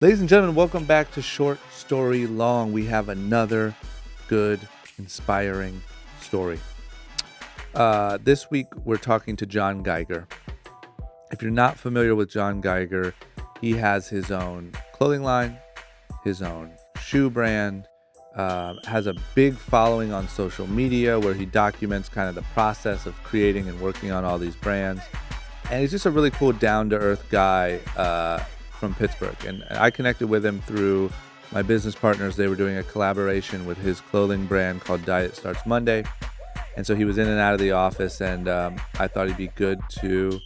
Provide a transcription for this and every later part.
Ladies and gentlemen, welcome back to Short Story Long. We have another good, inspiring story. This week, we're talking to John Geiger. If you're not familiar with John Geiger, he has his own clothing line, his own shoe brand, has a big following on social media where he documents kind of the process of creating and working on all these brands. And he's just a really cool, down-to-earth guy from Pittsburgh. And I connected with him through my business partners. They were doing a collaboration with his clothing brand called Diet Starts Monday. And so he was in and out of the office, and I thought he'd be good to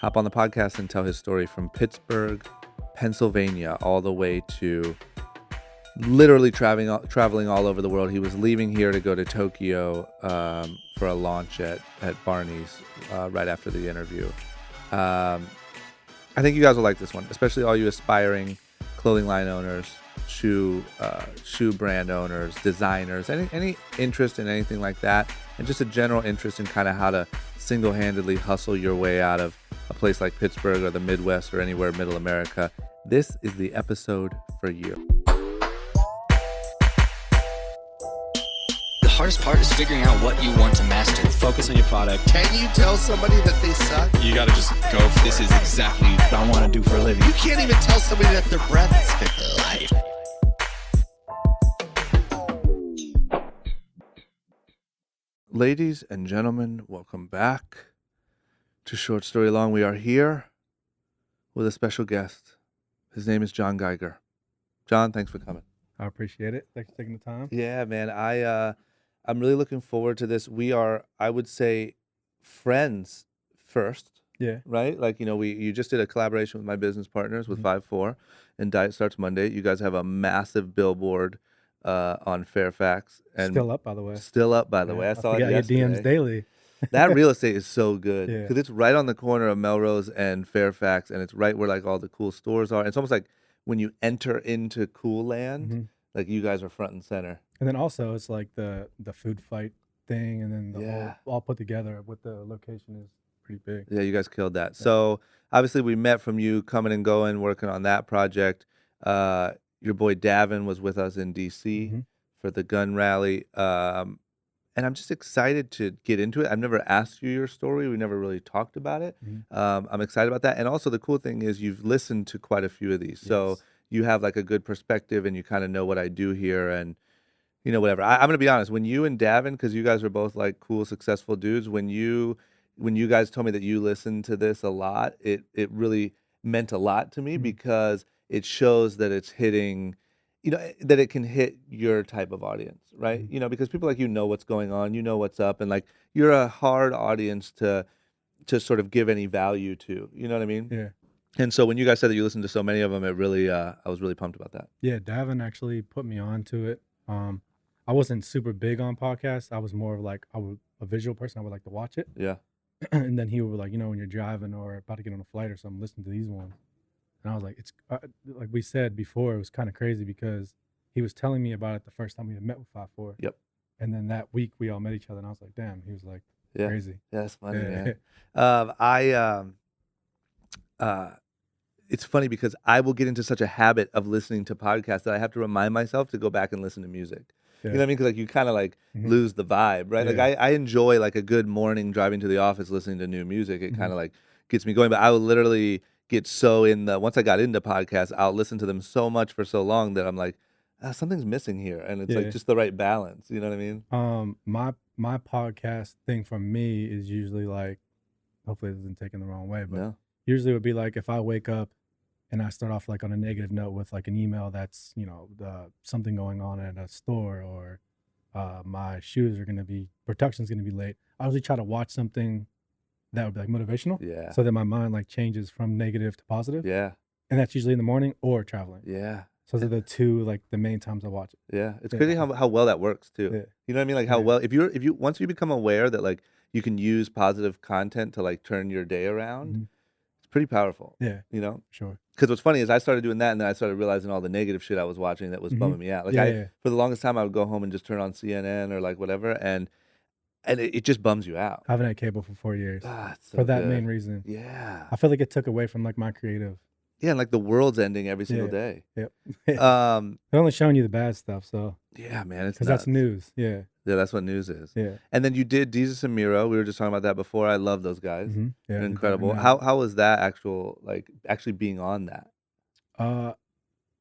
hop on the podcast and tell his story from Pittsburgh, Pennsylvania, all the way to literally traveling all over the world. He was leaving here to go to Tokyo for a launch at Barney's right after the interview. I think you guys will like this one, especially all you aspiring clothing line owners, shoe brand owners, designers, any interest in anything like that, and just a general interest in kind of how to single-handedly hustle your way out of a place like Pittsburgh or the Midwest or anywhere middle America. This is the episode for you. The hardest part is figuring out what you want to master. Focus on your product. Can you tell somebody that they suck? You gotta just go for This is exactly what I want to do for a living. You can't even tell somebody that their breath stinks. Life. Ladies and gentlemen, welcome back to Short Story Long. We are here with a special guest. His name is John Geiger. John, thanks for coming. I appreciate it. Thanks for taking the time. Yeah, man. I'm really looking forward to this. We are, I would say, friends first, Yeah. right? Like, you just did a collaboration with my business partners with 5-4 and Diet Starts Monday. You guys have a massive billboard on Fairfax. And Still up, by the way. Still up, by the way. I saw it forgot your yesterday. DMs daily. That real estate is so good Yeah. because it's right on the corner of Melrose and Fairfax, and it's right where like all the cool stores are. It's almost like when you enter into cool land, Mhm. like you guys are front and center. And then also it's like the food fight thing, and then the Yeah. whole all put together with the location is pretty big. Yeah, you guys killed that. So obviously we met from you coming and going, working on that project. Your boy Davin was with us in DC Mhm. for the gun rally. And I'm just excited to get into it. I've never asked you your story. We never really talked about it. Mhm. I'm excited about that. And also the cool thing is you've listened to quite a few of these. So Yes. you have like a good perspective and you kind of know what I do here and whatever. I'm going to be honest, when you and Davin, because you guys are both like cool, successful dudes, when you guys told me that you listened to this a lot, it really meant a lot to me Mhm. because it shows that it's hitting, that it can hit your type of audience, right? Mhm. Because people like know what's going on, what's up, and like you're a hard audience to sort of give any value to, you know what I mean? Yeah. And so when you guys said that you listened to so many of them, it really, I was really pumped about that. Yeah, Davin actually put me on to it. I wasn't super big on podcasts. I was more of like a visual person. I would like to watch it. Yeah. And then he would like, when you're driving or about to get on a flight or something, listen to these ones. And I was like, it's like we said before, it was kind of crazy because he was telling me about it the first time we had met with 5-4. Yep. And then that week we all met each other, and I was like, damn. He was like, Yeah. crazy. Yeah, that's funny, Yeah. man. It's funny because I will get into such a habit of listening to podcasts that I have to remind myself to go back and listen to music. You know what I mean? Because like you kind of like Mhm. lose the vibe, right? Like Yeah. I enjoy like a good morning driving to the office listening to new music. It Mhm. kind of like gets me going. But I will literally get so once I got into podcasts, I'll listen to them so much for so long that I'm like, something's missing here. And it's Yeah. like just the right balance. You know what I mean? My podcast thing for me is usually like, hopefully it isn't taken the wrong way, but No. usually it would be like if I wake up and I start off like on a negative note with like an email that's, something going on at a store, or my shoes are going to be, production's going to be late. I usually try to watch something that would be like motivational. Yeah. So that my mind like changes from negative to positive. Yeah. And that's usually in the morning or traveling. Yeah. So those are the two, like the main times I watch it. Yeah. It's Yeah. crazy how well that works too. Yeah. You know what I mean? Like how Yeah. well if you once you become aware that like you can use positive content to like turn your day around, Mhm. it's pretty powerful. Yeah, You know? sure. Because what's funny is I started doing that and then I started realizing all the negative shit I was watching that was Mhm. bumming me out. Like Yeah. for the longest time I would go home and just turn on CNN or like whatever and it just bums you out. I haven't had cable for 4 years Ah, it's so for that good. main reason. Yeah. I feel like it took away from like my creative Yeah, like the world's ending every single day. Yep. Um, They're only showing you the bad stuff, so yeah, man, it's because that's nuts. news. Yeah. Yeah, that's what news is. Yeah. And then you did Jesus and Miro. We were just talking about that before. I love those guys. Yeah. I They're did that incredible. right How was that actually being on that? now.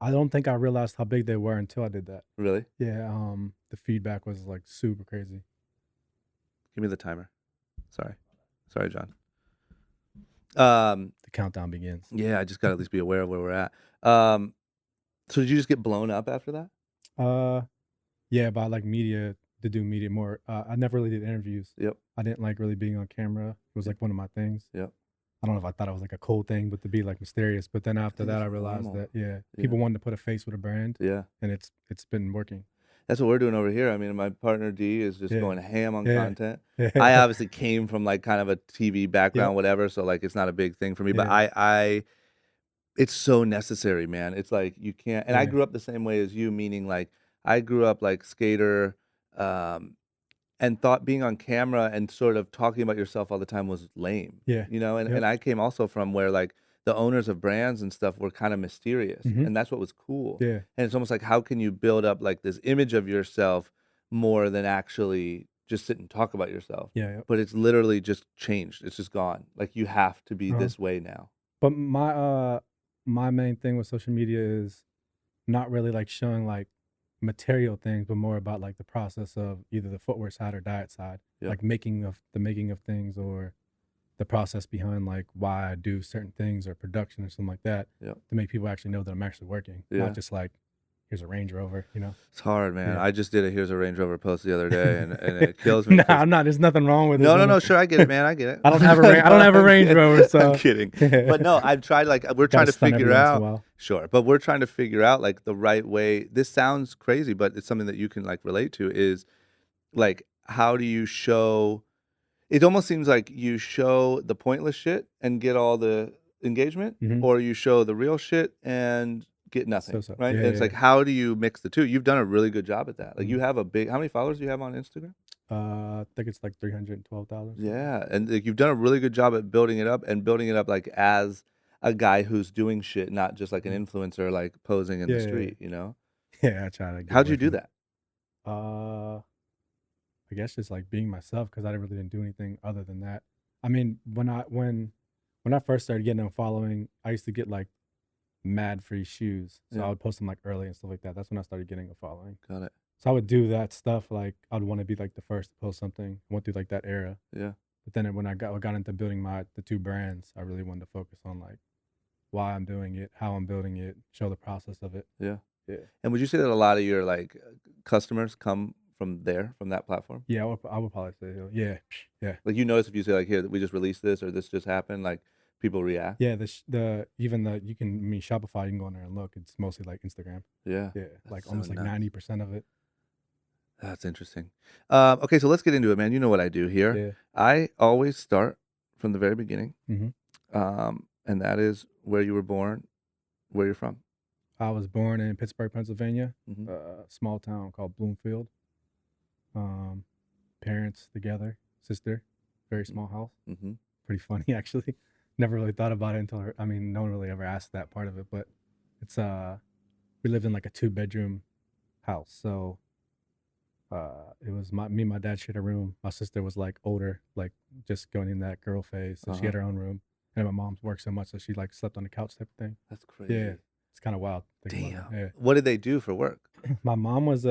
I don't think I realized how big they were until I did that. Really? Yeah. The feedback was like super crazy. Give me the timer. Sorry, John. The countdown begins. Yeah, I just got to at least be aware of where we're at. So did you just get blown up after that? Yeah, by like media to do media more. I never really did interviews. Yep. I didn't like really being on camera. It was like one of my things. Yep. I don't know if I thought it was like a cool thing, but to be like mysterious. But then after think that, it's I realized normal. that people wanted to put a face with a brand, Yeah. and it's been working. That's what we're doing over here. I mean, my partner D is just Yeah. going ham on Yeah. content. I obviously came from like kind of a TV background, Yep. whatever, so like it's not a big thing for me. But Yeah. I it's so necessary, man. It's like you can't. And I Yeah. grew up the same way as you, meaning like I grew up like skater, and thought being on camera and sort of talking about yourself all the time was lame. Yeah. You know, and, Yep. and I came also from where like the owners of brands and stuff were kind of mysterious, Mhm. and that's what was cool. Yeah. And it's almost like how can you build up like this image of yourself more than actually just sit and talk about yourself? Yeah. But it's literally just changed. It's just gone. Like you have to be Uh-huh. this way now. But my main thing with social media is not really like showing like material things, but more about like the process of either the footwear side or diet side, Yep. like making of things, or the process behind like why I do certain things or production or something like that, Yep. to make people actually know that I'm actually working, Yeah. not just like here's a Range Rover, you know. It's hard, man. Yeah. I just did a Here's a Range Rover post the other day, and it kills me. Nah, 'cause- I'm not. There's nothing wrong with it. No. Sure, I get it, man. I get it. I don't have a I don't have a Range Rover, so I'm kidding. But no, I've tried. Like we're trying Gotta to stunt every figure once in a out. while. Sure, but we're trying to figure out like the right way. This sounds crazy, but it's something that you can like relate to. Is like how do you show? It almost seems like you show the pointless shit and get all the engagement, Mhm. or you show the real shit and get nothing. So. Right? Yeah, And it's yeah, like how do you mix the two? You've done a really good job at that. Like Mhm. you have a big. How many followers do you have on Instagram? I think it's like 312,000. Yeah, and like, you've done a really good job at building it up like as a guy who's doing shit, not just like an influencer like posing in the Yeah, yeah, street, you know? Yeah, I try to. Get How'd away you do from it. that? I guess just like being myself, because I really didn't do anything other than that. I mean, when I first started getting a following, I used to get like mad free shoes, so Yeah. I would post them like early and stuff like that. That's when I started getting a following. Got it. So I would do that stuff. Like I'd want to be like the first to post something. I went through like that era. Yeah. But then when I got into building the two brands, I really wanted to focus on like why I'm doing it, how I'm building it, show the process of it. Yeah. Yeah. And would you say that a lot of your like customers come from that platform? Yeah, I would probably say so. Yeah. Yeah. Like you notice if you say like, here, we just released this or this just happened, like people react. Yeah, you can, I mean, Shopify, you can go in there and look. It's mostly like Instagram. Yeah. Yeah, like so almost like nuts. 90% of it. That's interesting. Okay, so let's get into it, man. You know what I do here. Yeah. I always start from the very beginning. Mhm. And that is where you were born, where you're from. I was born in Pittsburgh, Pennsylvania, Mhm. a small town called Bloomfield. Parents together, sister, very small house. Mm-hmm. Pretty funny, actually. Never really thought about it until, I mean, no one really ever asked that part of it, but it's, we lived in like a 2-bedroom house. So it was me and my dad shared a room. My sister was like older, like just going in that girl phase. So she had her own room. And my mom worked so much, so she like slept on the couch type of thing. That's crazy. Yeah. It's kind of wild. thinking Damn. about it. Yeah. What did they do for work? My mom was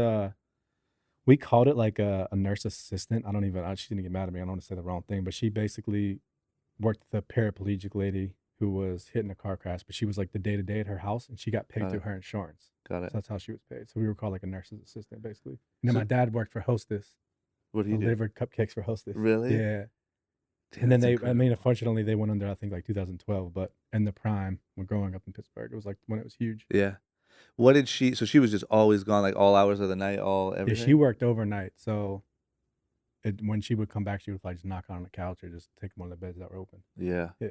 we called it like a nurse assistant. She didn't get mad at me. I don't want to say the wrong thing, but she basically worked with a paraplegic lady who was hit in a car crash, but she was like the day-to-day at her house, and she got paid Got through it. her insurance. Got So it. that's how she was paid. So we were called like a nurse's assistant, basically. And then So- my dad worked for Hostess. What did he do? Delivered cupcakes for Hostess. Really? Yeah. Damn, And then that's unfortunately, they went under, I think, like 2012. But in the prime, when growing up in Pittsburgh, it was like when it was huge. Yeah. What did she? So she was just always gone, like all hours of the night, Yeah, everything. she worked overnight. So when she would come back, she would like just knock on the couch or just take one of the beds that were open. Yeah. Yeah.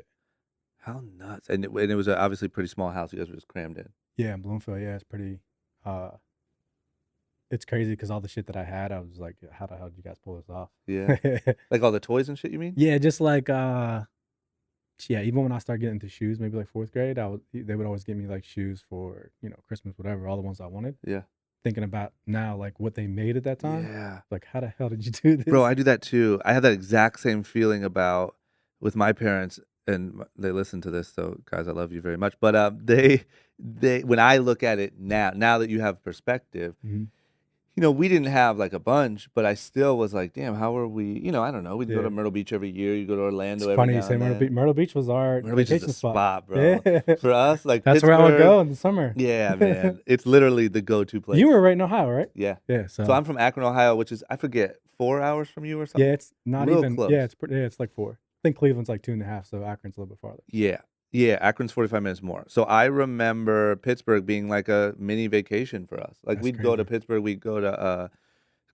How nuts! And it was obviously a pretty small house. You guys were just crammed in. Yeah, in Bloomfield, yeah, it's pretty. It's crazy because all the shit that I had, I was like, how the hell did you guys pull this off? Yeah. Like all the toys and shit. You mean? Yeah, just like yeah, even when I started getting into shoes, maybe like 4th grade, they would always give me like shoes for, Christmas, whatever, all the ones I wanted. Yeah. Thinking about now, like what they made at that time. Yeah. Like, how the hell did you do this? Bro, I do that too. I have that exact same feeling about with my parents, and they listen to this, so guys, I love you very much. But they when I look at it now that you have perspective, Mhm. we didn't have like a bunch, but I still was like, damn, how are we? I don't know. We'd go Yeah. to Myrtle Beach every year. You go to Orlando It's every funny you now say and Myrtle then. Beach. Myrtle Beach was our Myrtle Beach is vacation the spot, bro. Yeah. For us, like That's where I would Pittsburgh, go in the summer. Yeah, man. It's literally the go-to place. You were right in Ohio, right? Yeah. Yeah. So I'm from Akron, Ohio, which is, I forget, 4 hours from you or something? Yeah, it's not Real even. close. Yeah, it's like 4. I think Cleveland's like 2.5, so Akron's a little bit farther. Yeah. Yeah, Akron's 45 minutes more. So I remember Pittsburgh being like a mini vacation for us. Like That's we'd go to crazy. Pittsburgh, we'd go to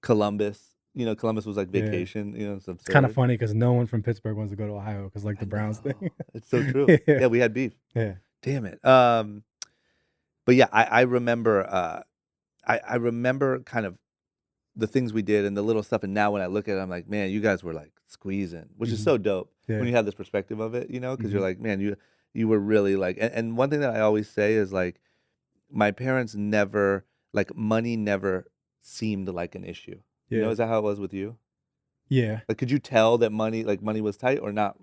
Columbus. Columbus was like Yeah. vacation. It's absurd. It's kind of funny because no one from Pittsburgh wants to go to Ohio because like the Browns know. thing. It's so true. Yeah. Yeah, we had beef. Yeah. Damn it. But yeah, I remember. I remember kind of the things we did and the little stuff. And now when I look at it, I'm like, man, you guys were like squeezing, which is Mhm. so dope Yeah. when you have this perspective of it, because you're Mhm. like, man, you were really like. And one thing that I always say is like, my parents never like money never seemed like an issue. Yeah. Is that how it was with you? Yeah. Like, could you tell that money was tight or not?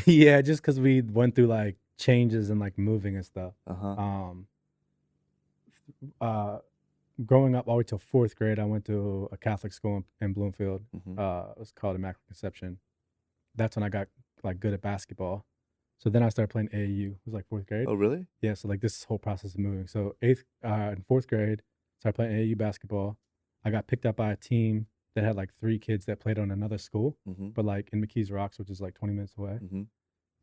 Yeah, just because we went through like changes and like moving and stuff. Uh-huh. Growing up all the way till 4th grade, I went to a Catholic school in Bloomfield. Mhm. It was called Immaculate Conception. That's when I got like good at basketball. So then I started playing AAU. It was like 4th grade. Oh, really? Yeah, so like this whole process of moving. So in 4th grade, started playing AAU basketball. I got picked up by a team that had like 3 kids that played on another school, Mm-hmm. but like in McKees Rocks, which is like 20 minutes away. Mm-hmm.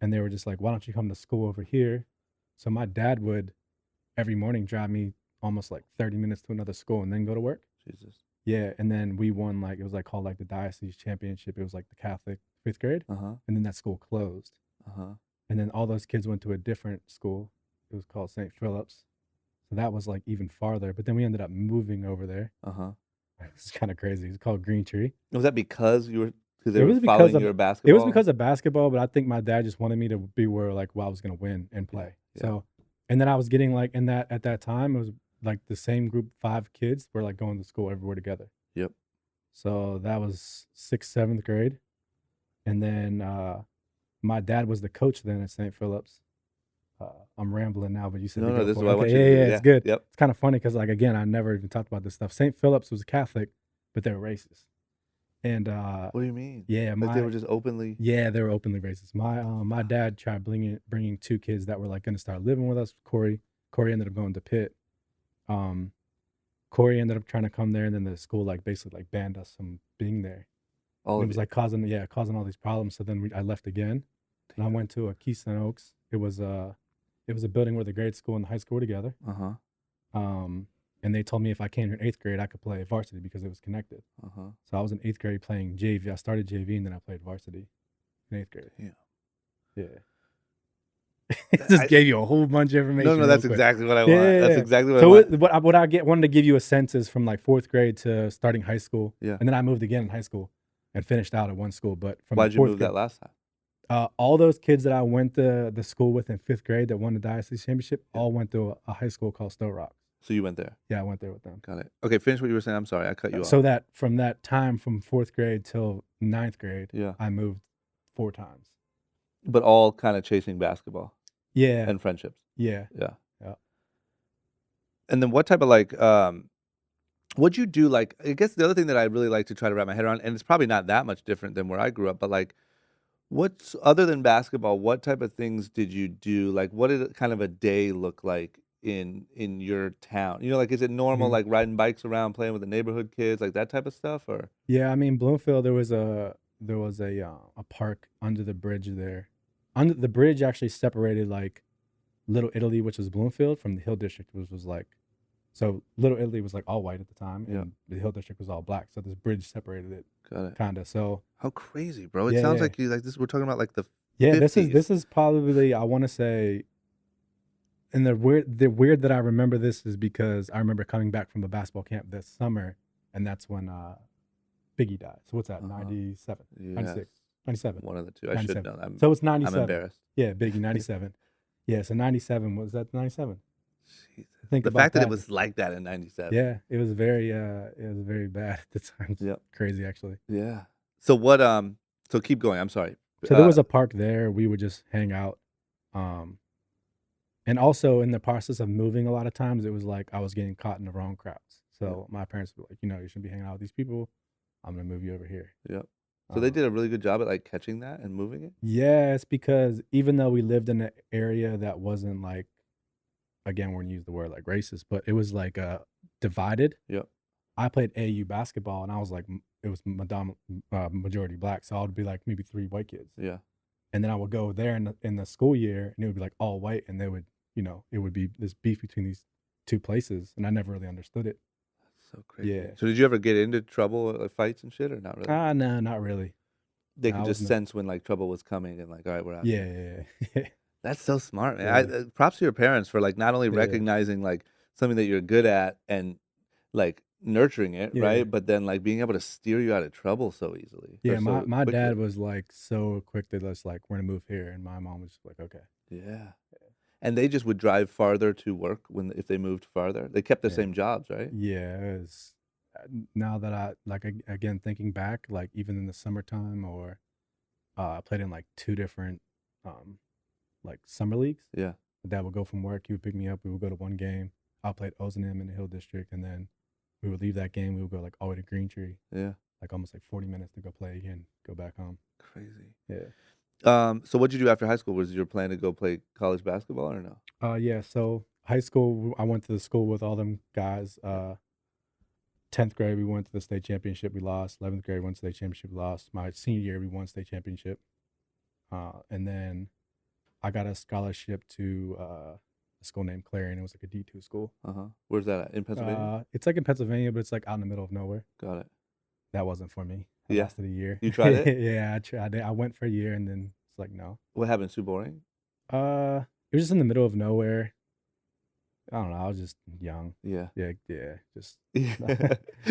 And they were just like, why don't you come to school over here? So my dad would every morning drive me almost like 30 minutes to another school and then go to work. Jesus. Yeah, and then we won like it was like called like the Diocese Championship. It was like the Catholic 5th grade, Uh-huh. and then that school closed. Uh-huh. And then all those kids went to a different school. It was called St. Philip's. So that was like even farther. But then we ended up moving over there. Uh-huh. It's kind of crazy. It's called Green Tree. Was that because they It were was because following of- your It basketball? was because of basketball, but I think my dad just wanted me to be where I was gonna win and play. Yeah. So, and then I was getting like at that time it was like the same group 5 kids were like going to school everywhere together. Yep. So that was 6th, 7th grade, and then my dad was the coach then at St. Philip's. I'm rambling now, but you said to No, go this is for it. what I want Okay, you to do. yeah, it's good. Yep. It's kind of funny because like again, I never even talked about this stuff. St. Philip's was Catholic, but they were racist, and What do you mean? yeah, Like they were just openly. yeah, they were openly racist. My dad tried bringing 2 kids that were like going to start living with us. Corey ended up going to Pitt. Corey ended up trying to come there, and then the school like basically like banned us from being there. All And of it was you. like causing all these problems. So then I left again, and I went to a Keystone Oaks. It was a building where the grade school and the high school were together. Uh-huh. And they told me if I came here in 8th grade, I could play varsity because it was connected. Uh-huh. So I was in 8th grade playing JV. I started JV and then I played varsity in 8th grade. Yeah. Yeah. Just gave you a whole bunch of information. No, real that's quick. exactly what I want. Yeah. That's exactly what I So want. what I wanted to give you a sense is from like 4th grade to starting high school. Yeah. And then I moved again in high school and finished out at one school. But from Why'd you 4th move grade, that last time? all those kids that I went to the school with in 5th grade that won the Diocese Championship all went to a high school called Stowe Rock. So you went there. Yeah, I went there with them. Got it. Okay, finish what you were saying. I'm sorry, I cut you off. So that from that time from 4th grade till 9th grade, Yeah. I moved 4 times. But all kind of chasing basketball Yeah. and friendships. Yeah. Yeah. Yeah. And then what type of like what'd you do? Like, I guess the other thing that I really like to try to wrap my head around, and it's probably not that much different than where I grew up, but like, what's other than basketball, what type of things did you do? Like, what did kind of a day look like in your town? Like, is it normal, Mhm. like riding bikes around, playing with the neighborhood kids, like that type of stuff, or? Yeah, I mean Bloomfield, there was a park under the bridge there. Under the bridge actually separated like Little Italy, which was Bloomfield, from the Hill District, which was like, so Little Italy was like all white at the time, and the Hill District was all black. So this bridge separated it, Got it. kind of. So How crazy, bro! It Yeah, sounds yeah. like you like this. We're talking about like the yeah, 50s. this is probably, I want to say, and the weird that I remember this is because I remember coming back from a basketball camp this summer, and that's when Biggie died. So what's that? Uh-huh. 97, Yes. 96. 97. One of the two. I should 97. know. So it's I'm 97. embarrassed. Yeah, Biggie, 97. Yeah, so 97 was that 97? Jesus. Think The about fact that it that. was like that in '97. Yeah, it was very bad at the time. It's Yep. crazy actually. Yeah. So what? So keep going. I'm sorry. So there was a park there. We would just hang out. And also in the process of moving, a lot of times it was like I was getting caught in the wrong crowds. So my parents were like, you shouldn't be hanging out with these people. I'm gonna move you over here. Yep. So they did a really good job at like catching that and moving it. Yeah, it's because even though we lived in an area that wasn't like, again, we're gonna use the word like racist, but it was like divided. Yep. I played AU basketball, and I was like, it was majority black, so I would be like maybe 3 white kids. Yeah. And then I would go there in the school year, and it would be like all white, and they would, it would be this beef between these 2 places, and I never really understood it. That's so crazy. Yeah. So did you ever get into trouble, like fights and shit, or not really? No, not really. They No, could I just wasn't sense when like trouble was coming and like, all right, we're out. Yeah. That's so smart, man. Yeah. Props to your parents for like not only Yeah. recognizing like something that you're good at and like nurturing it, Yeah. right? But then like being able to steer you out of trouble so easily. Yeah, or so my dad quickly. was like so quick to just like, we're gonna move here, and my mom was just like, okay. Yeah. And they just would drive farther to work if they moved farther. They kept the Yeah. same jobs, right? Yeah, it was, now that I like again thinking back, like even in the summertime, or I played in like 2 different like summer leagues. Yeah. My dad would go from work, he would pick me up, we would go to one game. I played Ozanam in the Hill District, and then we would leave that game, we would go like all the way to Green Tree, Yeah. like almost like 40 minutes to go play again, go back home. Crazy. Yeah. So what'd you do after high school? Was your plan to go play college basketball or no? Yeah, so high school, I went to the school with all them guys. 10th grade, we went to the state championship, we lost. 11th grade, we went to the state championship, we lost. My senior year, we won state championship. And then I got a scholarship to a school named Clarion. It was like a D2 school. Where's that at? In Pennsylvania? It's like in Pennsylvania, but it's like out in the middle of nowhere. Got it. That wasn't for me. I Yeah. lasted a year. You tried it? Yeah, I tried it. I went for a year, and then it's like, no. What happened? Too boring? It was just in the middle of nowhere. I don't know. I was just young. Yeah. Yeah. Just Yeah.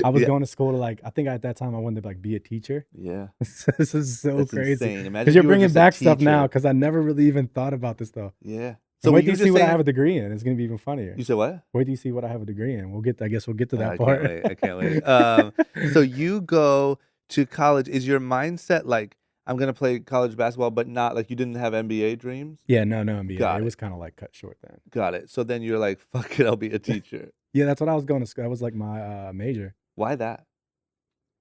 I was Yeah. going to school to like, I think at that time I wanted to like be a teacher. Yeah. This is so That's crazy. insane. Imagine Because you're you were bringing just a back stuff now, teacher. because I never really even thought about this stuff. Yeah. So were wait till you just see what I saying- have a degree in. It's gonna be even funnier. You said what? Wait till you see what I have a degree in. I guess we'll get to that I part. can't wait. So you go to college. Is your mindset like, I'm going to play college basketball, but not like you didn't have NBA dreams? Yeah, no MBA. Got It it. was kind of like cut short then. Got it. So then you're like, fuck it, I'll be a teacher. Yeah, that's what I was going to school. That was like my major. Why that?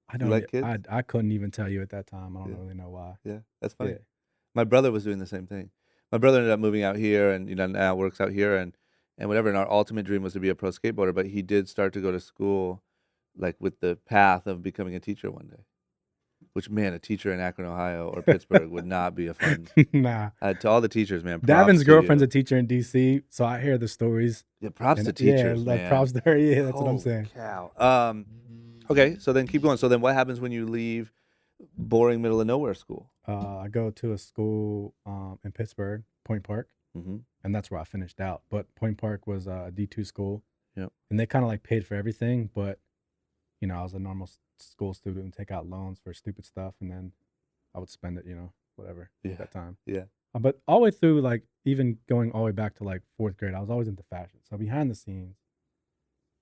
I don't. like kids? I couldn't even tell you at that time. I don't Yeah. really know why. Yeah, that's funny. Yeah. My brother was doing the same thing. My brother ended up moving out here and now works out here and whatever. And our ultimate dream was to be a pro skateboarder, but he did start to go to school like with the path of becoming a teacher one day. Which, man, a teacher in Akron, Ohio or Pittsburgh would not be a fun. Nah. To all the teachers, man. Props Davin's to girlfriend's you. a teacher in DC, so I hear the stories. Yeah, props And to teachers, yeah, like man. props to her. Yeah, that's what I'm Holy saying. Cow. Okay, so then keep going. So then what happens when you leave boring middle of nowhere school? I go to a school in Pittsburgh, Point Park, Mm-hmm. and that's where I finished out. But Point Park was a D2 school. Yep. And they kind of like paid for everything, but I was a normal school student and take out loans for stupid stuff, and then I would spend it, whatever Yeah. at that time. Yeah. But all the way through, like even going all the way back to like 4th grade, I was always into fashion. So behind the scenes,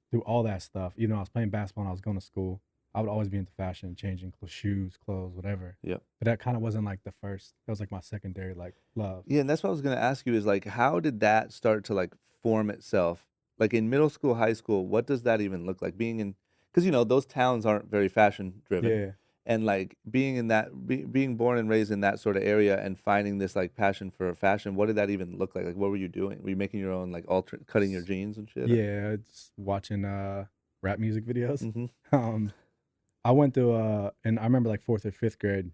through all that stuff, even though I was playing basketball and I was going to school, I would always be into fashion, changing shoes, clothes, whatever. Yep. But that kind of wasn't like the first. That was like my secondary like love. Yeah, and that's what I was going to ask you is like, how did that start to like form itself? Like in middle school, high school, what does that even look like? Being in, because those towns aren't very fashion driven. Yeah. And like being in that, being born and raised in that sort of area and finding this like passion for fashion, what did that even look like? Like, what were you doing? Were you making your own like cutting your jeans and shit? Yeah, it's watching rap music videos. Mm-hmm. I went to and I remember like 4th or 5th grade,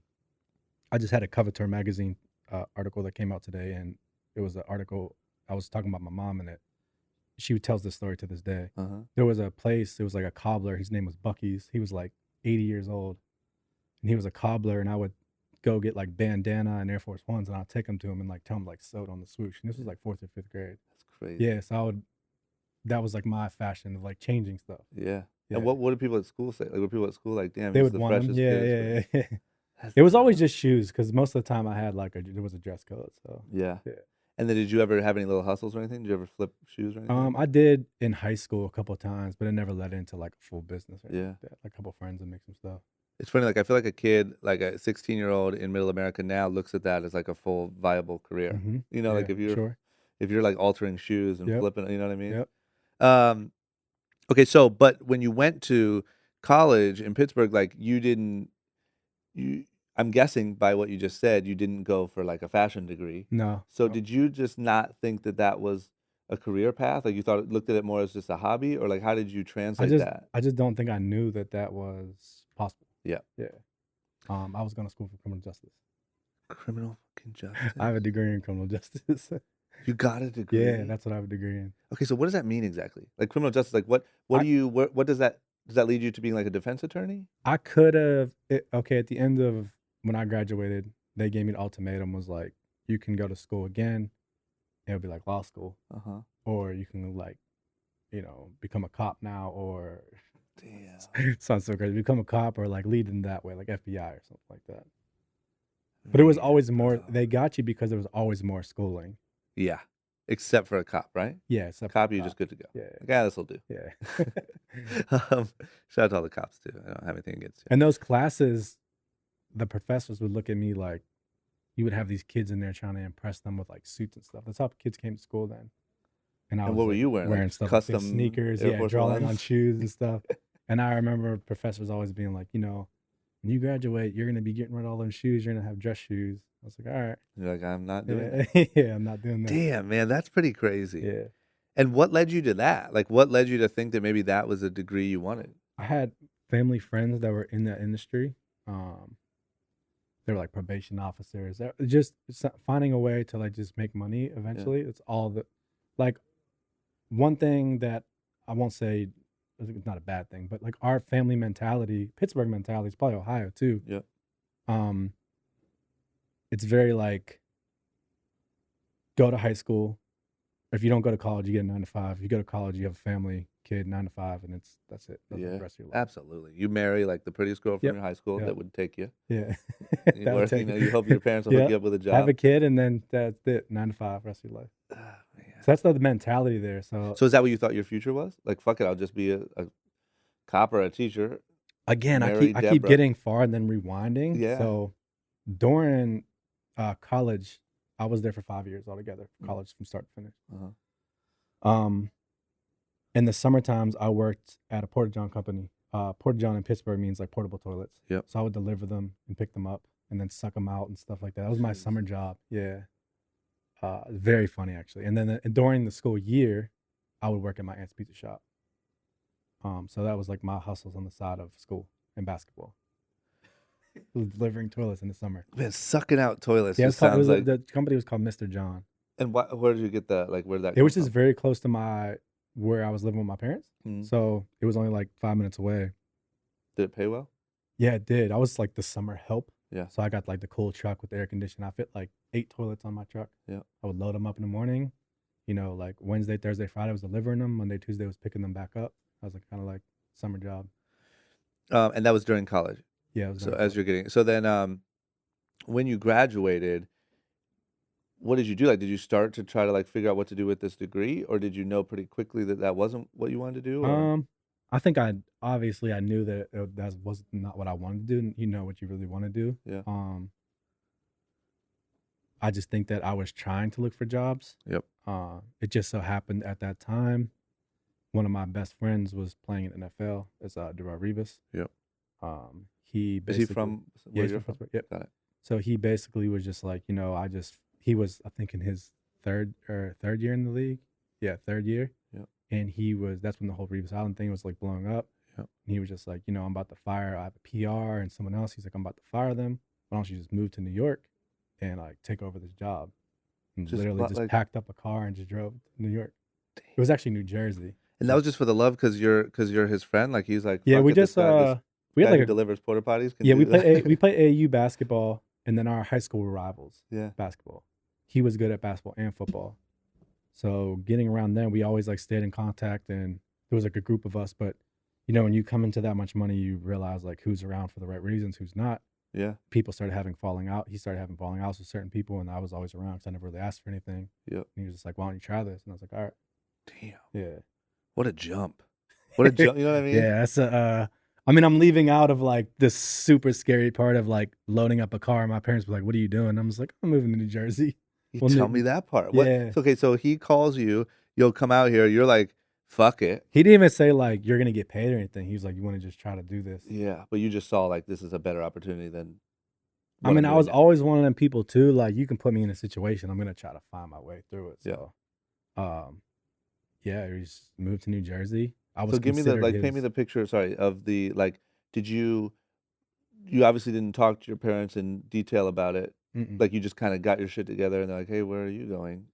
I just had a Coveteur magazine article that came out today, and it was an article I was talking about my mom in it. She tells this story to this day. Uh-huh. There was a place, it was like a cobbler. His name was Bucky's. He was like 80 years old, and he was a cobbler, and I would go get like bandana and Air Force Ones, and I'd take them to him and like tell him like sew it on the swoosh. And this was like 4th or 5th grade. That's crazy. Yeah, so that was like my fashion of like changing stuff. Yeah. Yeah. And what did people at school say? Like, were people at school like, damn, They he's would the want them. freshest kid. Yeah. It was always just shoes because most of the time I had there was a dress code. So Yeah. Yeah. And then did you ever have any little hustles or anything? Did you ever flip shoes or anything? I did in high school a couple of times, but it never led into like a full business or anything Yeah. like that. Like a couple of friends would make some stuff. It's funny, like I feel like a kid, like a 16-year-old in middle America now looks at that as like a full viable career. Mm-hmm. You know, like Sure. if you're like altering shoes and Yep. flipping, you know what I mean? Yep. Okay, so but when you went to college in Pittsburgh, like I'm guessing by what you just said, you didn't go for like a fashion degree. No. So no. did you just not think that that was a career path? Like you looked at it more as just a hobby, or like how did you translate that? I just don't think I knew that was possible. Yeah. Yeah. I was going to school for criminal justice. Criminal fucking justice. I have a degree in criminal justice. You got a degree. Yeah, that's what I have a degree in. Okay, so what does that mean exactly? Like criminal justice, like what does that lead you to being like a defense attorney? I could have at the end of when I graduated, they gave me the ultimatum was like, you can go to school again, it'll be like law school, or you can like, become a cop now, or Damn. sounds so crazy, become a cop or like lead in that way, like FBI or something like that. But it was always more. They got you because there was always more schooling. Yeah, except for a cop, right? Yeah, except cop, you're just good to go. Yeah, like, yeah, this will do. yeah. Shout out to all the cops too. I don't have anything against you. And those classes, the professors would look at me like, you would have these kids in there trying to impress them with like suits and stuff. That's how kids came to school then. And I was what were you wearing? Wearing like stuff custom like sneakers, Air Force drawing Ones? on shoes and stuff. And I remember professors always being like, when you graduate, you're gonna be getting rid of all those shoes. You're gonna have dress shoes. I was like, all right. You're like, I'm not doing that. Yeah, I'm not doing that. Damn, man, that's pretty crazy. Yeah. And what led you to that? Like, what led you to think that maybe that was a degree you wanted? I had family friends that were in that industry. They were like probation officers. They're just finding a way to like just make money eventually. It's all the like one thing that I won't say it's not a bad thing, but like our family mentality, Pittsburgh mentality, is probably Ohio too. Yeah. It's very like go to high school. If you don't go to college, you get a 9 to 5. If you go to college, you have a family, kid, 9 to 5, and that's it. That's the rest of your life. Absolutely. You marry like the prettiest girl from your high school that would take you. Yeah. You hope your parents will hook you up with a job. Have a kid, and then that's it. 9 to 5, rest of your life. So that's the mentality there. So is that what you thought your future was? Like, fuck it, I'll just be a cop or a teacher. Again, I keep getting far and then rewinding. Yeah. So during college, I was there for 5 years altogether. College from start to finish. In the summer times, I worked at a Porta-John company. Porta-John in Pittsburgh means like portable toilets. Yep. So I would deliver them and pick them up and then suck them out and stuff like that. That was my summer job. Yeah. Very funny actually. And then during the school year, I would work at my aunt's pizza shop. So that was like my hustles on the side of school and basketball. Delivering toilets in the summer. Man, sucking out toilets. Yeah, like... the company was called Mr. John. And where did you get that? Like, where did that? It was just very close to where I was living with my parents. So it was only like 5 minutes away. Did it pay well? Yeah, it did. I was like the summer help. Yeah. So I got like the cool truck with the air conditioning. I fit like 8 toilets on my truck. Yeah. I would load them up in the morning. Like Wednesday, Thursday, Friday I was delivering them. Monday, Tuesday was picking them back up. I was like kind of like summer job. And that was during college. Yeah. Then when you graduated, what did you do? Like, did you start to try to like figure out what to do with this degree, or did you know pretty quickly that wasn't what you wanted to do? Or? I think I knew that that was not what I wanted to do. You know what you really want to do. Yeah. I just think that I was trying to look for jobs. Yep. It just so happened at that time, one of my best friends was playing in NFL. It's Darrell Revis. Yep. Is he from where you're from? Yep. Got it. So he basically was just like, he was, I think, in his third year in the league. Yeah, third year. Yep. And that's when the whole Revis Island thing was like blowing up. Yep. And he was just like, I'm about to fire, I have a PR and someone else. He's like, I'm about to fire them. Why don't you just move to New York and like take over this job? And just packed up a car and just drove to New York. Damn. It was actually New Jersey. And that was just for the love, because you're his friend. Like he's like, yeah, we just we had like delivers porta potties. We play AAU basketball, and then our high school were rivals. Yeah, basketball. He was good at basketball and football, so getting around them, we always like stayed in contact, and there was like a group of us. But when you come into that much money, you realize like who's around for the right reasons, who's not. Yeah. People started having falling out. He started having falling outs with certain people, and I was always around because I never really asked for anything. Yep. And he was just like, "Why don't you try this?" And I was like, "All right." Damn. Yeah. What a jump. What a jump. You know what I mean? Yeah, that's I mean, I'm leaving out of like this super scary part of like loading up a car. My parents were like, "What are you doing?" I was like, "I'm moving to New Jersey." You Well, tell me that part. yeah. Okay, so he calls you, you'll come out here, you're like, fuck it. He didn't even say like you're gonna get paid or anything. He was like, "You want to just try to do this?" Yeah, but you just saw like this is a better opportunity than I what mean, I'm I was doing now. always one of them people too. Like, you can put me in a situation, I'm gonna try to find my way through it. So, yeah, we just moved to New Jersey. I was So give me the considered paint me his. the picture, sorry, of the did you obviously didn't talk to your parents in detail about it. Mm-mm. Like you just kind of got your shit together and they're like, "Hey, where are you going?"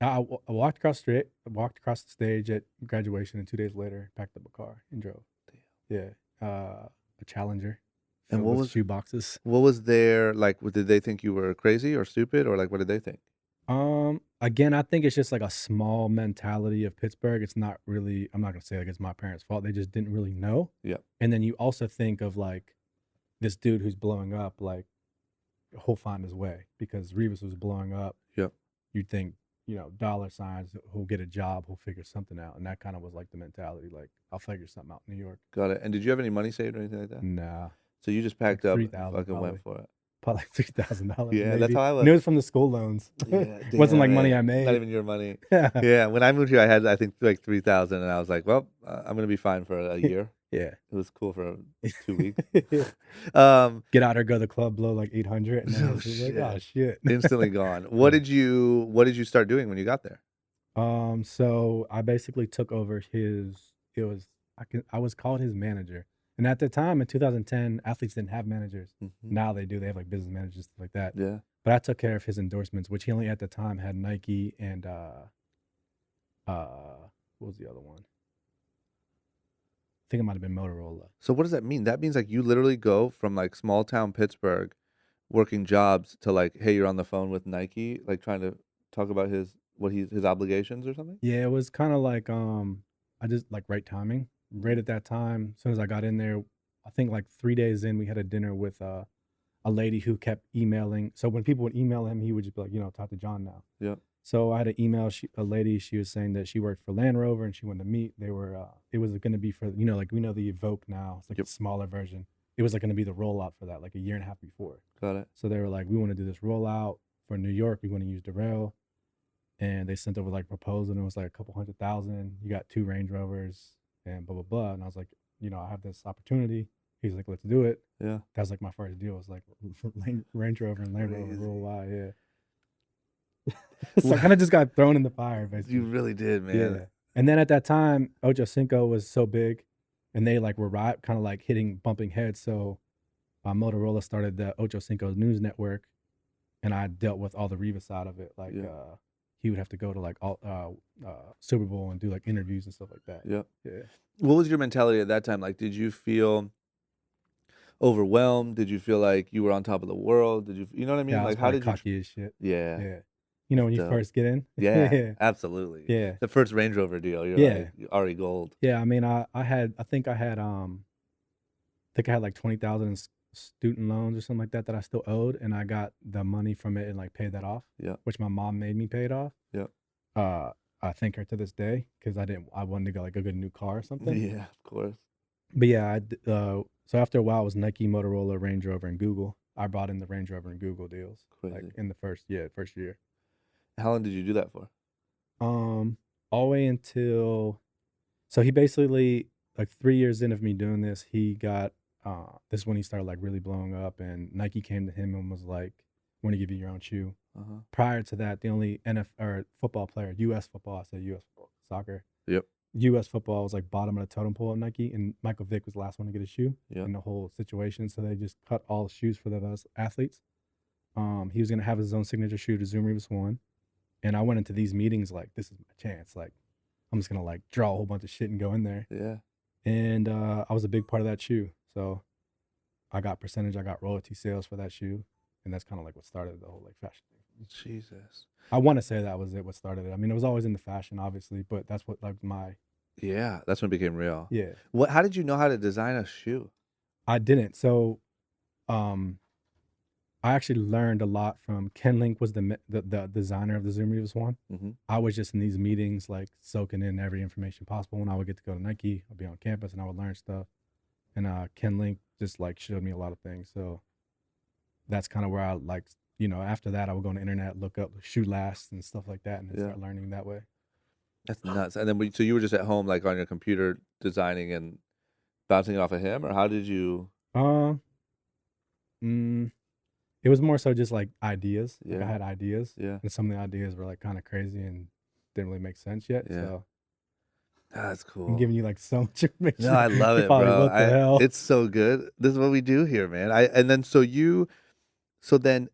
I walked across the stage at graduation, and 2 days later, packed up a car and drove. Yeah, a Challenger And filled with shoe boxes. what was their like? Did they think you were crazy or stupid, or like what did they think? Again, I think it's just like a small mentality of Pittsburgh. It's not really. I'm not gonna say like it's my parents' fault. They just didn't really know. Yep. And then you also think of like this dude who's blowing up, like he'll find his way because Revis was blowing up. Yep. You'd think, dollar signs, he'll get a job, he'll figure something out. And that kind of was like the mentality, like, I'll figure something out in New York. Got it. And did you have any money saved or anything like that? Nah. So you just packed up and $3,000 fucking went for it. Probably like $3,000. Yeah, maybe. that's how I was. And it was from the school loans. Yeah, It wasn't like damn money it. I made. Not even your money. Yeah. Yeah, when I moved here, I had I think like 3,000, and I was like, well, I'm gonna be fine for a year. Yeah. It was cool for 2 weeks. Get out or go to the club, blow like 800, and then I was like, oh shit. Instantly gone. What did you start doing when you got there? So I basically took over I was called his manager. And at the time in 2010, athletes didn't have managers. Mm-hmm. Now they do. They have like business managers, stuff like that. Yeah. But I took care of his endorsements, which he only at the time had Nike and what was the other one? I think it might have been Motorola. So what does that mean? That means like you literally go from like small town Pittsburgh, working jobs to like, hey, you're on the phone with Nike, like trying to talk about his obligations or something. Yeah, it was kind of like I just like right timing. Right at that time, as soon as I got in there, I think like 3 days in, we had a dinner with a lady who kept emailing. So when people would email him, he would just be like, talk to John now. Yeah. So I had an email. A lady, she was saying that she worked for Land Rover and she wanted to meet. They were, it was going to be for, like we know the Evoque now. It's like a smaller version. It was like going to be the rollout for that, like a year and a half before. Got it. So they were like, we want to do this rollout for New York. We want to use Darrell. And they sent over like a proposal, and it was like a couple $100,000. You got 2 Range Rovers and blah, blah, blah. And I was like, I have this opportunity. He's like, let's do it. Yeah. That was like my first deal. It was like Range Rover and Land Rover worldwide. Yeah. So I kind of just got thrown in the fire, basically. You really did, man. Yeah. And then at that time, Ocho Cinco was so big, and they like were kind of like bumping heads. So Motorola started the Ocho Cinco News Network, and I dealt with all the Revis side of it. Like, he would have to go to like all Super Bowl and do like interviews and stuff like that. Yeah. Yeah. What was your mentality at that time? Like, did you feel overwhelmed? Did you feel like you were on top of the world? Did you know what I mean? Yeah, like, how did cocky as shit. Yeah. Yeah. When you first get in. Yeah, absolutely. Yeah. The first Range Rover deal, you're like already gold. Yeah, I mean, I think I had like 20,000 in student loans or something like that I still owed, and I got the money from it and like paid that off. Yeah. Which my mom made me pay it off. Yeah. I thank her to this day because I wanted to go like a good new car or something. Yeah, of course. But yeah, so after a while it was Nike, Motorola, Range Rover, and Google. I brought in the Range Rover and Google deals. Crazy. Like in the first year. How long did you do that for? All the way until, so he basically, like 3 years in of me doing this, he got, this is when he started like really blowing up, and Nike came to him and was like, "Want to give you your own shoe." Prior to that, the only football player, U.S. football, I said U.S. football, soccer. Yep. U.S. football was like bottom of the totem pole at Nike, and Michael Vick was the last one to get a shoe in the whole situation. So they just cut all the shoes for the athletes. He was going to have his own signature shoe. To Zoom Revis 1. And I went into these meetings like, this is my chance. Like, I'm just going to like draw a whole bunch of shit and go in there. Yeah. And I was a big part of that shoe. So I got percentage, I got royalty sales for that shoe. And that's kind of like what started the whole like fashion thing. Jesus. I want to say that was what started it. I mean, it was always in the fashion, obviously, but that's what like Yeah, that's when it became real. Yeah. How did you know how to design a shoe? I didn't. So I actually learned a lot from Ken Link was the designer of the Zoom Revis one. Mm-hmm. I was just in these meetings, like soaking in every information possible. When I would get to go to Nike, I'd be on campus and I would learn stuff. And Ken Link just like showed me a lot of things. So that's kind of where I like, after that I would go on the internet, look up shoe lasts and stuff like that, and then start learning that way. That's nuts. And then so you were just at home, like on your computer, designing and bouncing off of him, or how did you? It was more so just like ideas. Like I had ideas, Yeah. and some of the ideas were like kind of crazy and didn't really make sense yet. Yeah. So That's cool. I'm giving you like so much information. No, I love it, Probably, bro. what the hell? It's so good. This is what we do here, man. And then so then,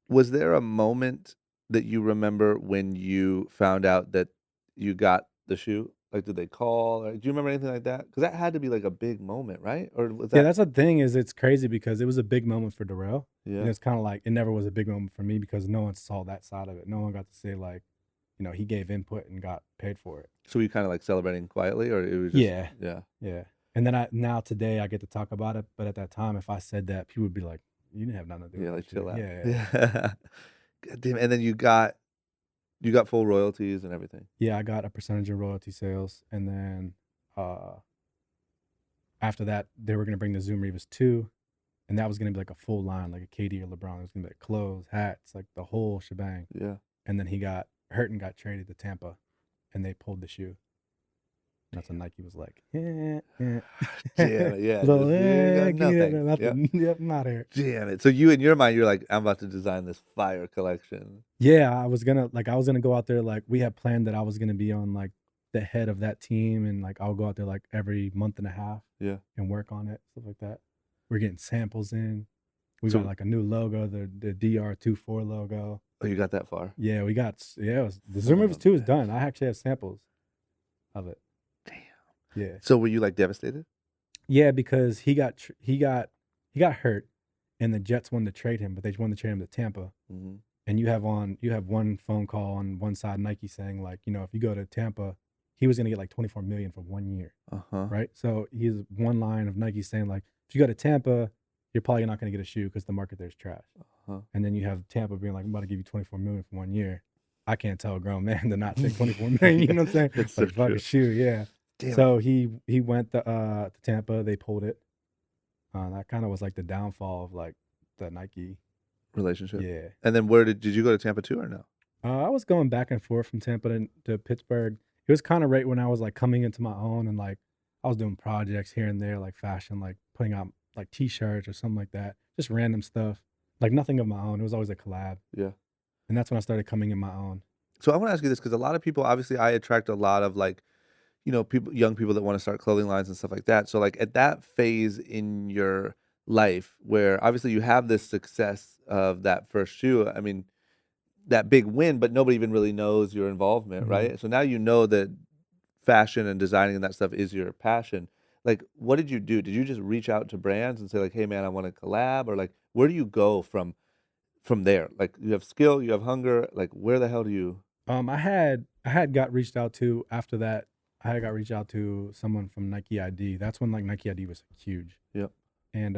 was there a moment that you remember when you found out that you got the shoe? Like, did they call? Or, do you remember anything like that? Because that had to be like a big moment, right? Or was that? Yeah, that's the thing. Is it's crazy because it was a big moment for Darrell. Yeah. And it's kind of like it never was a big moment for me because no one saw that side of it. No one got to say like, he gave input and got paid for it. So were you kind of like celebrating quietly, or it was just, yeah. And then today I get to talk about it, but at that time, if I said that, people would be like, "You didn't have nothing to do with like this chill shit." out. Yeah. God damn. And then you got full royalties and everything. Yeah, I got a percentage of royalty sales, and then after that, they were gonna bring the Zoom Revis 2, and that was gonna be like a full line, like a KD or LeBron. It was gonna be like clothes, hats, like the whole shebang. Yeah. And then he got hurt and got traded to Tampa, and they pulled the shoe. And that's when Nike was like, Yeah. So, Nothing. nothing. Yep, I'm out here. Damn it. So you, in your mind, you're like, I'm about to design this fire collection. Yeah, I was gonna go out there. Like we had planned that I was gonna be on like the head of that team, and like I'll go out there like every month and a half. Yeah. And work on it, stuff like that. We're getting samples in. We So- got like a new logo, the DR24 logo. Oh, you got that far? Yeah, the Zoom Revis 2 is done. I actually have samples of it. Damn. Yeah. So were you like devastated? Yeah, because he got hurt, and the Jets wanted to trade him, but they wanted to trade him to Tampa. Mm-hmm. And you have one phone call on one side, Nike saying like, if you go to Tampa, he was gonna get like $24 million for 1 year, right? So he's one line of Nike saying like, if you go to Tampa, you're probably not gonna get a shoe because the market there's trash. And then you have Tampa being like, I'm about to give you $24 million for 1 year. I can't tell a grown man to not take $24 million. You know what I'm saying? It's like so fuck true. a shoe, yeah. Damn. So he went to Tampa. They pulled it. That kind of was like the downfall of like the Nike Relationship. Yeah. And then did you go to Tampa too or no? I was going back and forth from Tampa to Pittsburgh. It was kind of right when I was like coming into my own, and like I was doing projects here and there, like fashion, like putting out like T-shirts or something like that, just random stuff, like nothing of my own. It was always a collab. Yeah. And that's when I started coming in my own. So I want to ask you this because a lot of people, obviously, I attract a lot of like, young people that want to start clothing lines and stuff like that. So like at that phase in your life where obviously you have this success of that first shoe, I mean, that big win, but nobody even really knows your involvement, right? So now you know that fashion and designing and that stuff is your passion. Like, what did you do? Did you just reach out to brands and say like, hey man, I want to collab? Or like, where do you go from there? Like, you have skill, you have hunger, like where the hell do you? I had got reached out to after that. I had got reached out to someone from Nike ID. That's when like Nike ID was huge. Yep. And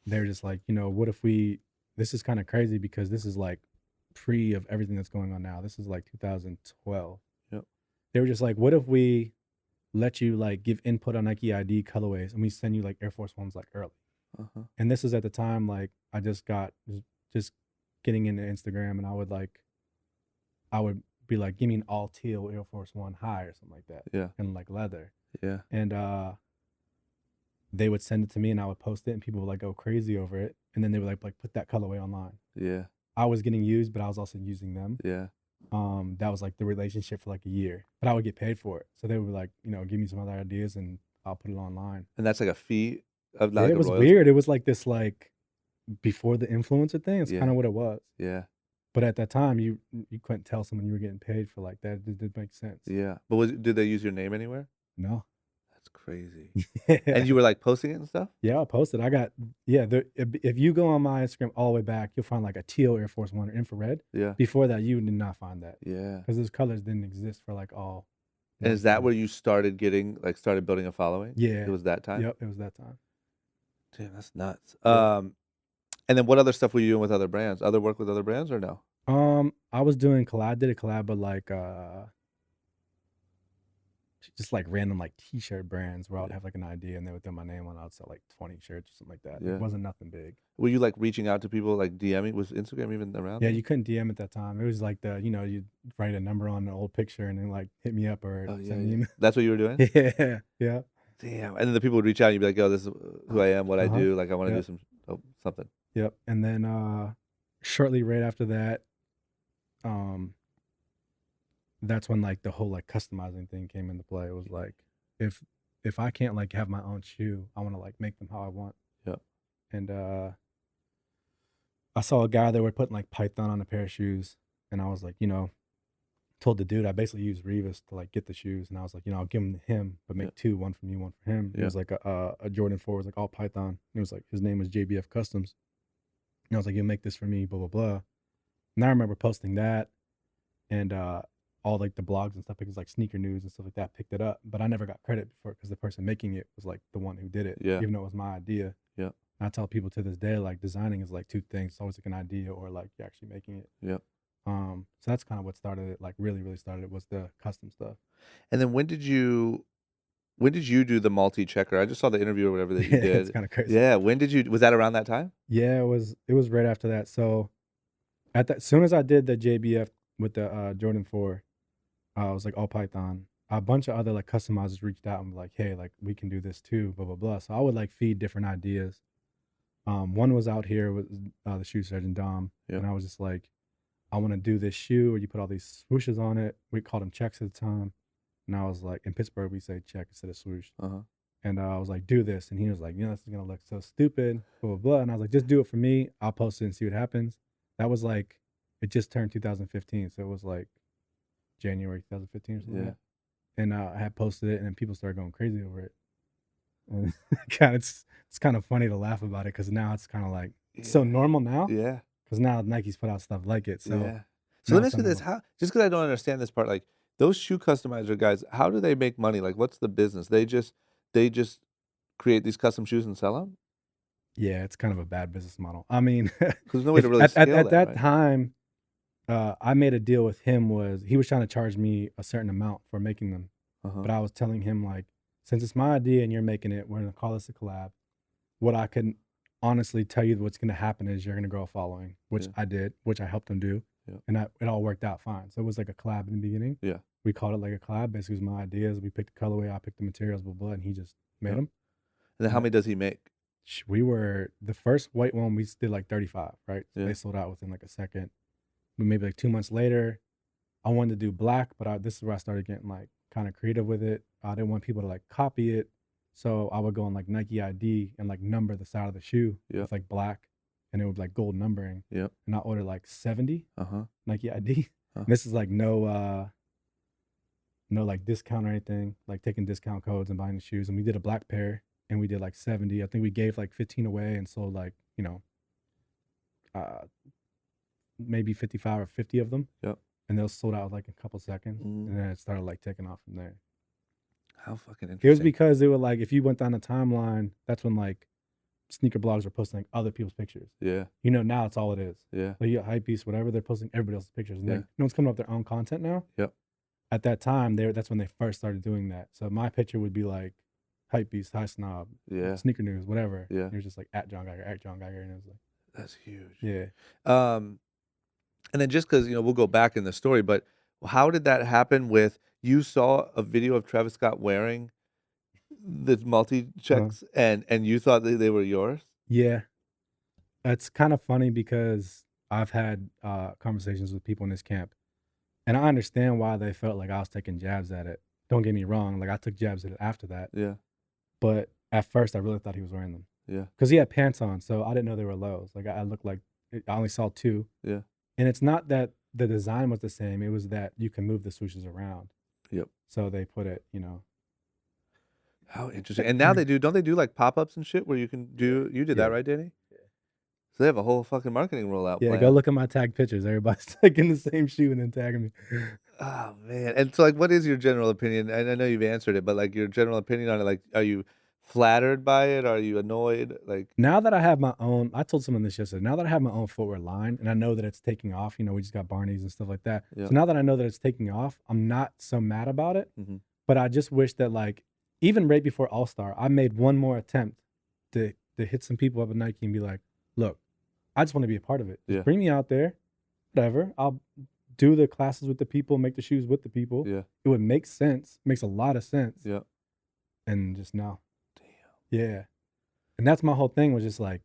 they were just like, what if this is kind of crazy because this is like pre of everything that's going on now. This is like 2012. Yep. They were just like, what if we let you like give input on Nike ID colorways and we send you like Air Force Ones like early. And this is at the time like I just getting into Instagram, and I would be like, give me an all teal Air Force One high or something like that. Yeah. And like leather. Yeah. And they would send it to me and I would post it and people would like go crazy over it. And then they would like put that colorway online. Yeah. I was getting used, but I was also using them. Yeah. That was like the relationship for like a year, but I would get paid for it. So they would like, give me some other ideas and I'll put it online. And that's like a fee of Yeah, like it was royalty? weird. It was like this like before the influencer thing. It's Yeah. kind of what it was. Yeah. But at that time, you couldn't tell someone you were getting paid for like that. It didn't make sense. Yeah. But did they use your name anywhere? No. That's crazy. And you were like posting it and stuff? Yeah, I'll post it. If you go on my Instagram all the way back, you'll find like a teal Air Force One or infrared. Yeah. Before that, you did not find that. Yeah. Because those colors didn't exist for like all. And is that where you started building a following? Yeah. It was that time? Yep, it was that time. Damn, that's nuts. Yeah. And then what other stuff were you doing with other brands? Other work with other brands or no? I was doing collab. Did a collab with like just like random like t-shirt brands where I would have like an idea and they would throw my name on it. I'd sell like 20 shirts or something like that. Yeah. It wasn't nothing big. Were you like reaching out to people, like DMing? Was Instagram even around? Yeah, then? you couldn't DM at that time. It was like you'd write a number on an old picture and then like hit me up or Oh, yeah, send me yeah. email. That's what you were doing? Yeah. Damn. And then the people would reach out and you'd be like, "Oh, this is who I am, what I Uh-huh. do. Like, I want to Yep. do something." Yep. And then shortly right after that, that's when like the whole like customizing thing came into play. It was like if I can't like have my own shoe, I want to like make them how I want. Yep. And I saw a guy that were putting like Python on a pair of shoes, and I was like, told the dude I basically used Revis to like get the shoes, and I was like, I'll give them to him, but make two, one for me, one for him. It was like a Jordan 4, was like all Python. It was like his name was JBF Customs, and I was like, you'll make this for me, blah blah blah. And I remember posting that, and all like the blogs and stuff, because like Sneaker News and stuff like that picked it up, but I never got credit for it because the person making it was like the one who did it, even though it was my idea. Yeah. And I tell people to this day, like designing is like two things. It's always like an idea or like you're actually making it. Yep. So that's kind of what started it, like really started it, was the custom stuff. And then when did you do the multi-checker? I just saw the interview or whatever that you did. It's kind of crazy. Yeah. Was that around that time? Yeah, it was right after that. So as soon as I did the JBF with the Jordan 4, it was like all Python. A bunch of other like customizers reached out and were like, hey, like we can do this too, blah blah blah. So I would like feed different ideas. One was out here with the shoe surgeon Dom, and I was just like, I want to do this shoe where you put all these swooshes on it. We called them checks at the time, and I was like, in Pittsburgh we say check instead of swoosh. And I was like, do this, and he was like, this is gonna look so stupid, blah blah blah. And I was like, just do it for me. I'll post it and see what happens. That was like, it just turned 2015, so it was like January 2015 or something. Yeah. And I had posted it, and then people started going crazy over it. And it's kind of funny to laugh about it because now it's kind of like so normal now. Yeah. Because now Nike's put out stuff like it. So yeah. So let me ask you this: just because I don't understand this part, like those shoe customizer guys, how do they make money? Like, what's the business? They just create these custom shoes and sell them. Yeah, it's kind of a bad business model. I mean, there's no way to really scale at that right? time. I made a deal with him. He was trying to charge me a certain amount for making them, but I was telling him like, since it's my idea and you're making it, we're gonna call this a collab. What I can honestly tell you what's gonna happen is you're gonna grow a following, which I did, which I helped him do, and it all worked out fine. So it was like a collab in the beginning. Yeah, we called it like a collab. Basically, it was my ideas. We picked the colorway, I picked the materials, blah blah, and he just made them. And then how many does he make? We were the first white one. We did like 35, right? So they sold out within like a second. But maybe like 2 months later, I wanted to do black, but this is where I started getting like kind of creative with it. I didn't want people to like copy it, so I would go on like Nike ID and like number the side of the shoe with like black, and it would like gold numbering. And I ordered like 70 Nike ID. This is like no like discount or anything, like taking discount codes and buying the shoes. And we did a black pair, and we did like 70. I think we gave like 15 away and sold like maybe 55 or 50 of them. And those sold out like a couple seconds, and then it started like taking off from there. How fucking interesting. It was because they were like, if you went down the timeline, that's when like sneaker blogs were posting like other people's pictures. Now it's all it is. Like you got Hypebeast, whatever, they're posting everybody else's pictures, and no one's coming up with their own content now. At that time, that's when they first started doing that. So my picture would be like Hypebeast, High Snob, Sneaker News, whatever. You're just like at John Geiger, and it was like, that's huge. And then just because, we'll go back in the story, but how did that happen with, you saw a video of Travis Scott wearing the multi-checks and you thought that they were yours? Yeah. It's kind of funny because I've had conversations with people in this camp, and I understand why they felt like I was taking jabs at it. Don't get me wrong. Like I took jabs at it after that. But at first I really thought he was wearing them. Because he had pants on, so I didn't know they were lows. Like I looked like, I only saw two. And it's not that the design was the same. It was that you can move the swooshes around. So they put it, How interesting. And now don't they do like pop-ups and shit where you can do, you did that, right, Danny? So they have a whole fucking marketing rollout plan. Go look at my tag pictures. Everybody's taking the same shoe and then tagging me. Oh, man. And so like, what is your general opinion? And I know you've answered it, but like your general opinion on it, like, are you flattered by it? Are you annoyed? Like, Now that I have my own, I told someone this yesterday. Now that I have my own footwear line and I know that it's taking off, you know, we just got Barney's and stuff like that. Yeah. So now that I know that it's taking off, I'm not so mad about it. Mhm. But I just wish that, like, even right before All Star, I made one more attempt to hit some people up at Nike and be like, look, I just want to be a part of it. Just Yeah. bring me out there, whatever. I'll do the classes with the people, make the shoes with the people. Yeah. It would make sense. Makes a lot of sense. Yeah. And just now. Damn. Yeah. And that's my whole thing, was just like,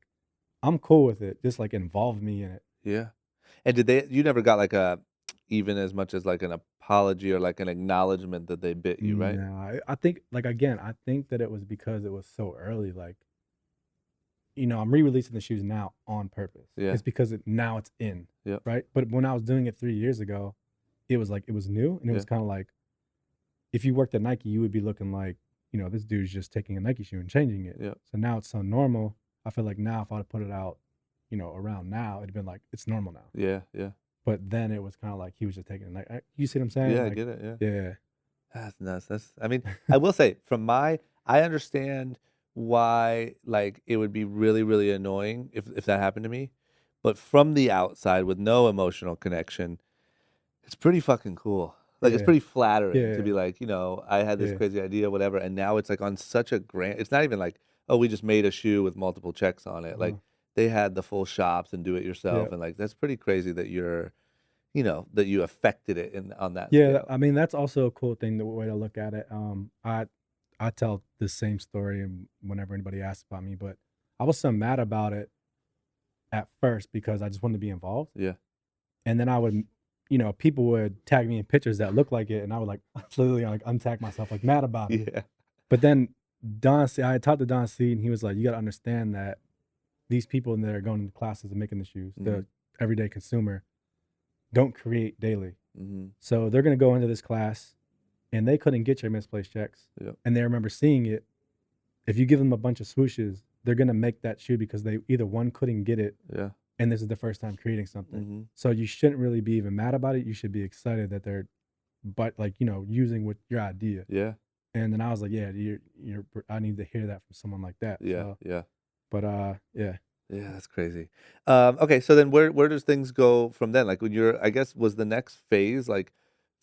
I'm cool with it. Just like involve me in it. Yeah. And you never got like even as much as like an apology or like an acknowledgement that they bit you, right? No, I think, like, again, I think that it was because it was so early. Like, you know, I'm re-releasing the shoes now on purpose. Yeah. It's because now it's in. Yep. Right. But when I was doing it 3 years ago, it was like, it was new. And it was Yeah. kind of like, if you worked at Nike, you would be looking like, you know, this dude's just taking a Nike shoe and changing it. Yep. So now it's so normal. I feel like now if I'd put it out, you know, around now, it'd been like, it's normal now. Yeah. Yeah. But then it was kind of like he was just taking a Nike. You see what I'm saying? Yeah, I Like, get it. Yeah. yeah. That's nuts. I mean, I will say I understand why like it would be really, really annoying if that happened to me. But from the outside with no emotional connection, it's pretty fucking cool. Like it's Yeah. pretty flattering Yeah. to be like, you know, I had this Yeah. crazy idea, whatever, and now it's like on such a grand, it's not even like, oh, we just made a shoe with multiple checks on it. Like Uh-huh. they had the full shops and do it yourself. Yeah. And like that's pretty crazy that you know, that you affected it on that Yeah, scale. I mean, that's also a cool thing, the way to look at it. I tell the same story whenever anybody asks about me, but I was so mad about it at first because I just wanted to be involved. Yeah. And then I would, you know, people would tag me in pictures that looked like it, and I would like literally like untag myself, like mad about it. Yeah. But then I had talked to Don C, and he was like, you got to understand that these people that are going to classes and making the shoes, the everyday consumer, don't create daily. Mm-hmm. So they're going to go into this class and they couldn't get your misplaced checks. Yep. And they remember seeing it. If you give them a bunch of swooshes, they're going to make that shoe because they either one couldn't get it, Yeah. and this is the first time creating something. Mm-hmm. So you shouldn't really be even mad about it. You should be excited that they're, but like, you know, using with your idea. Yeah. And then I was like, yeah, I need to hear that from someone like that. Yeah. So, Yeah. but yeah. Yeah, that's crazy. Okay, so then where does things go from then? Like when I guess was the next phase like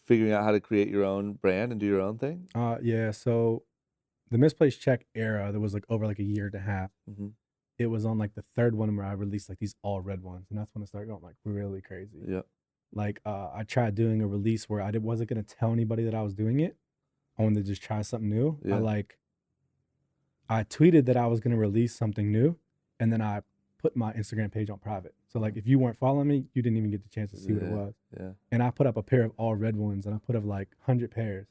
figuring out how to create your own brand and do your own thing? Yeah. So the misplaced check era, there was like over like a year and a half. Mm-hmm. It was on like the third one where I released like these all red ones, and that's when it started going like really crazy. Yeah. Like I tried doing a release where wasn't gonna tell anybody that I was doing it. I wanted to just try something new. Yeah. I tweeted that I was gonna release something new, and then I put my Instagram page on private. So like if you weren't following me, you didn't even get the chance to see what it was. Yeah. And I put up a pair of all red ones, and I put up like 100 pairs,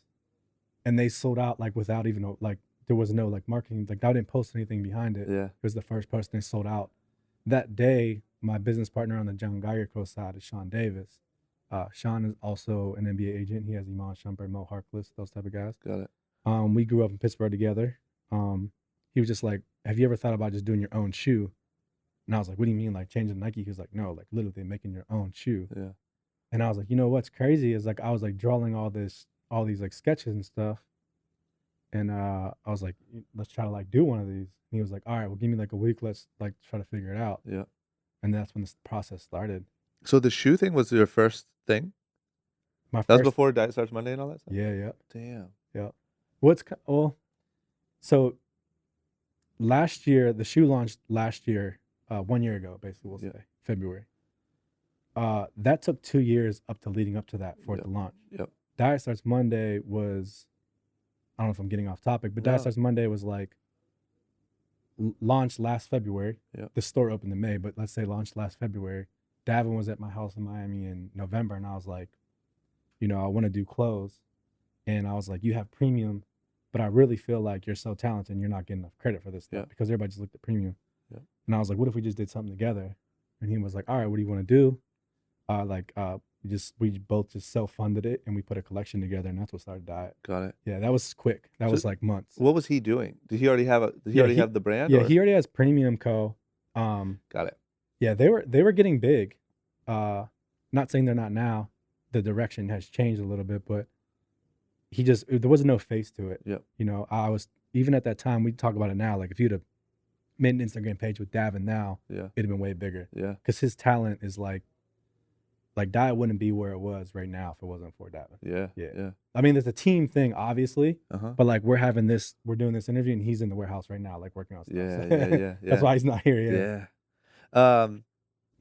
and they sold out like without even like there was no like marketing, like I didn't post anything behind it. Yeah. It was the first person they sold out. That day, my business partner on the John Geiger Co side is Sean Davis. Sean is also an NBA agent. He has Iman Shumpert, Mo Harkless, those type of guys. Got it. We grew up in Pittsburgh together. He was just like, have you ever thought about just doing your own shoe? And I was like, what do you mean, like changing Nike? He was like, no, like literally making your own shoe. Yeah. And I was like, you know what's crazy is like I was like drawing all these like sketches and stuff. And I was like, let's try to like do one of these. And he was like, all right, well, give me like a week. Let's like try to figure it out. Yeah. And that's when this process started. So the shoe thing was your first thing? My That was first, before Diet Starts Monday and all that stuff? yeah. Damn. So last year, the shoe launched last year, 1 year ago, basically, we'll say, February. That took 2 years leading up to that for it to launch. Yep. Diet Starts Monday was, I don't know if I'm getting off topic, but No. Diet Starts Monday was like launched last February. Yep. The store opened in May, but let's say launched last February. Davin was at my house in Miami in November, and I was like, you know, I want to do clothes. And I was like, you have premium, but I really feel like you're so talented and you're not getting enough credit for this stuff, Yeah. because everybody just looked at premium. Yeah. And I was like, what if we just did something together? And he was like, all right, what do you want to do? We both just self-funded it, and we put a collection together, and that's what started Diet. Got it. Yeah, that was quick. That So was like months. What was he doing? Did he already have have the brand? Yeah, or? he already has Premium Co. Got it. Yeah, they were getting big. Not saying they're not now. The direction has changed a little bit, but there was no face to it. Yep. You know, I was even at that time, we talk about it now. Like if you'd have made an Instagram page with Davin now, Yeah. it'd have been way bigger. Yeah. Because his talent is like Diet wouldn't be where it was right now if it wasn't for Davin. Yeah. Yeah. Yeah. I mean, it's a team thing, obviously, Uh-huh. but like we're doing this interview, and he's in the warehouse right now, like working on stuff. Yeah. So Yeah. that's why he's not here yet. Yeah.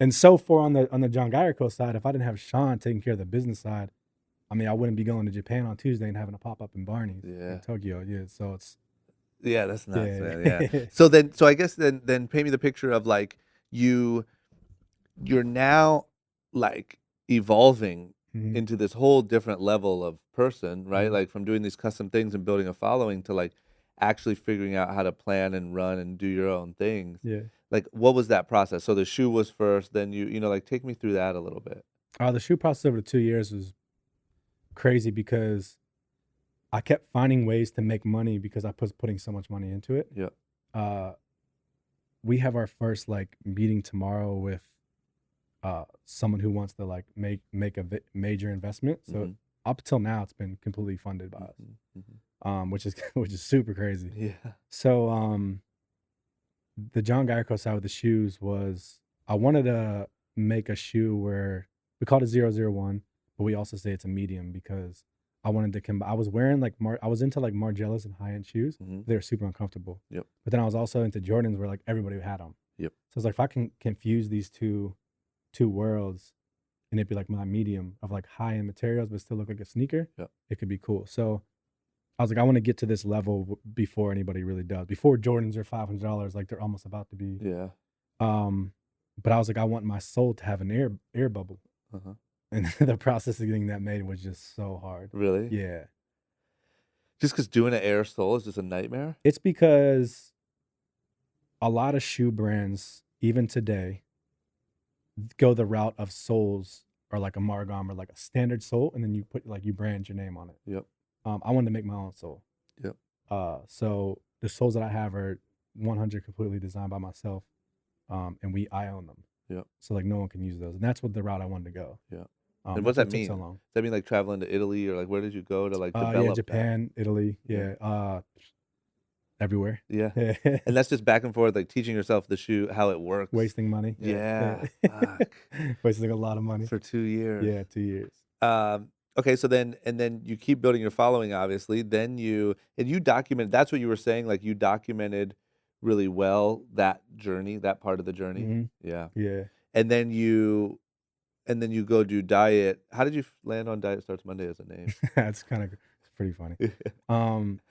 And so far on the John Geiger Co side, if I didn't have Sean taking care of the business side, I mean, I wouldn't be going to Japan on Tuesday and having a pop up in Barney's in Tokyo. Yeah. So it's Yeah, that's nuts, Yeah. man. Yeah. So I guess then paint me the picture of like you're now like evolving Mhm. into this whole different level of person, right? Mhm. Like from doing these custom things and building a following to like actually figuring out how to plan and run and do your own things. Yeah. Like what was that process? So the shoe was first, then you know, like take me through that a little bit. The shoe process over the 2 years was crazy because I kept finding ways to make money because I was putting so much money into it. Yeah. We have our first like meeting tomorrow with someone who wants to like make a major investment. So Mhm. up until now, it's been completely funded by us, Mhm. which is super crazy. Yeah. So the John Geiger Co side with the shoes was I wanted to make a shoe where we called it 001, but we also say it's a medium because I wanted to combine. I was wearing like I was into like Margielas and high end shoes. Mhm. They were super uncomfortable. Yep. But then I was also into Jordans where like everybody had them. Yep. So it's like if I can confuse these two worlds and it'd be like my medium of like high end materials but still look like a sneaker, Yep. it could be cool. So I was like, I want to get to this level before anybody really does. Before Jordans are $500, like they're almost about to be. Yeah. But I was like, I want my soul to have an air bubble. Uh-huh. And the process of getting that made was just so hard. Really? Yeah. Just because doing an air sole is just a nightmare? It's because a lot of shoe brands, even today, go the route of soles or like a Margom or like a standard sole, and then you put like you brand your name on it. Yep. I wanted to make my own sole. Yep. So the soles that I have are 100 completely designed by myself, and I own them. Yep. So like no one can use those, and that's what the route I wanted to go. Yeah. And what's that's that what took mean? So long. Does that mean like traveling to Italy or like where did you go to like develop Yeah, Japan, Italy, everywhere. that? Yeah. And that's just back and forth, like teaching yourself the shoe, how it works. Wasting money. Yeah. Fuck. Wasting a lot of money. For 2 years. Yeah, 2 years. Okay, so then you keep building your following, obviously. Then you document. That's what you were saying. Like you documented really well that journey, that part of the journey. Mhm. Yeah. Yeah. And then you go do Diet. How did you land on Diet Starts Monday as a name? It's pretty funny.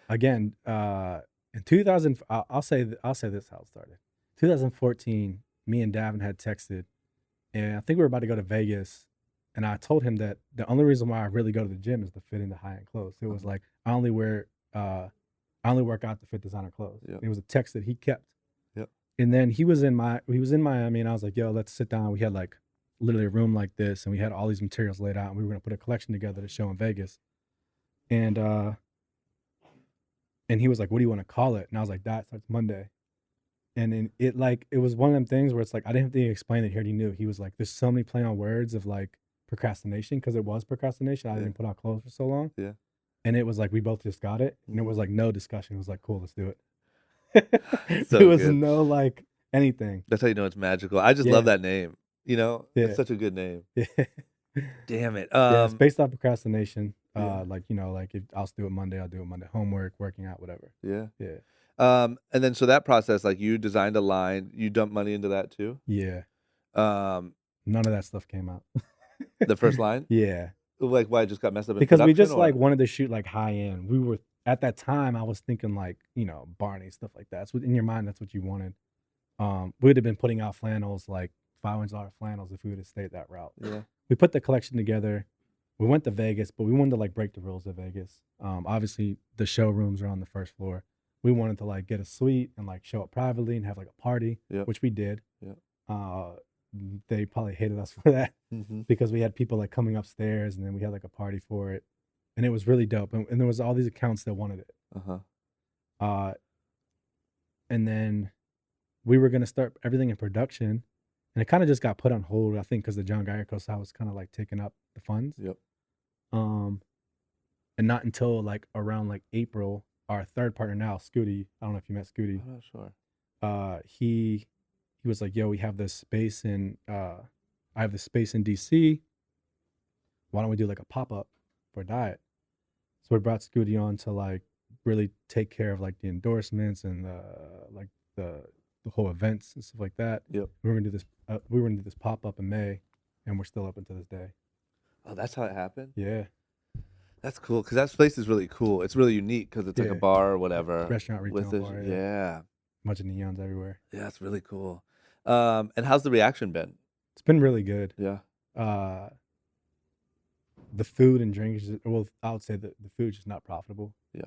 Again, in 2000, I'll say this how it started. 2014, me and Davin had texted, and I think we were about to go to Vegas. And I told him that the only reason why I really go to the gym is to fit into high end clothes. It was like I only work out to fit designer clothes. Yep. It was a text that he kept. Yep. And then he was in Miami, and I was like, "Yo, let's sit down." We had like literally a room like this, and we had all these materials laid out, and we were gonna put a collection together to show in Vegas. And he was like, "What do you want to call it?" And I was like, "That Starts Monday." And then it was one of them things where it's like I didn't have to explain it. He already knew. He was like, "There's so many play on words of like procrastination," because it was procrastination. I didn't put out clothes for so long. Yeah. And it was like we both just got it, and it was like no discussion. It was like, "Cool, let's do it." So it was good. no like anything. That's how you know it's magical. I just love that name. You know, it's such a good name. Damn it. Yeah, it's based off procrastination. Yeah. Like if I'll do it Monday, I'll do it Monday. Homework, working out, whatever. Yeah. Yeah. And then so that process, like you designed a line, you dumped money into that too. Yeah. Um, None of that stuff came out. the first line, Yeah. like why it just got messed up in Because we just production, like or- wanted to shoot like high end. We were at that time. I was thinking like Barney stuff like that. So in your mind, that's what you wanted. We would have been putting out flannels like $500 flannels if we would have stayed that route. Yeah. We put the collection together. We went to Vegas, but we wanted to like break the rules of Vegas. Obviously the showrooms are on the first floor. We wanted to like get a suite and like show up privately and have like a party, Yep. which we did. Yep. They probably hated us for that Mhm. because we had people like coming upstairs and then we had like a party for it, and it was really dope. And there was all these accounts that wanted it. Uh-huh. And then we were gonna start everything in production, and it kind of just got put on hold. I think because the John Geiger Co side was kind of like taking up the funds. Yep. And not until like around like April our third partner now, Scooty. I don't know if you met Scooty. I'm not sure. He was like, yo, we have this space in I have this space in DC. Why don't we do like a pop-up for diet? So we brought Scooty on to like really take care of like the endorsements and the whole events and stuff like that. Yep. We were gonna do this. We were gonna do this pop-up in May, and we're still open to this day. Oh, that's how it happened? Yeah. That's cool, because that place is really cool. It's really unique because it's like a Yeah. bar or whatever. Restaurant, retail with this, bar. yeah. Bunch of neons everywhere. Yeah, it's really cool. And how's the reaction been? It's been really good. Yeah. The food and drink is, well, I would say that the food's just not profitable. Yeah.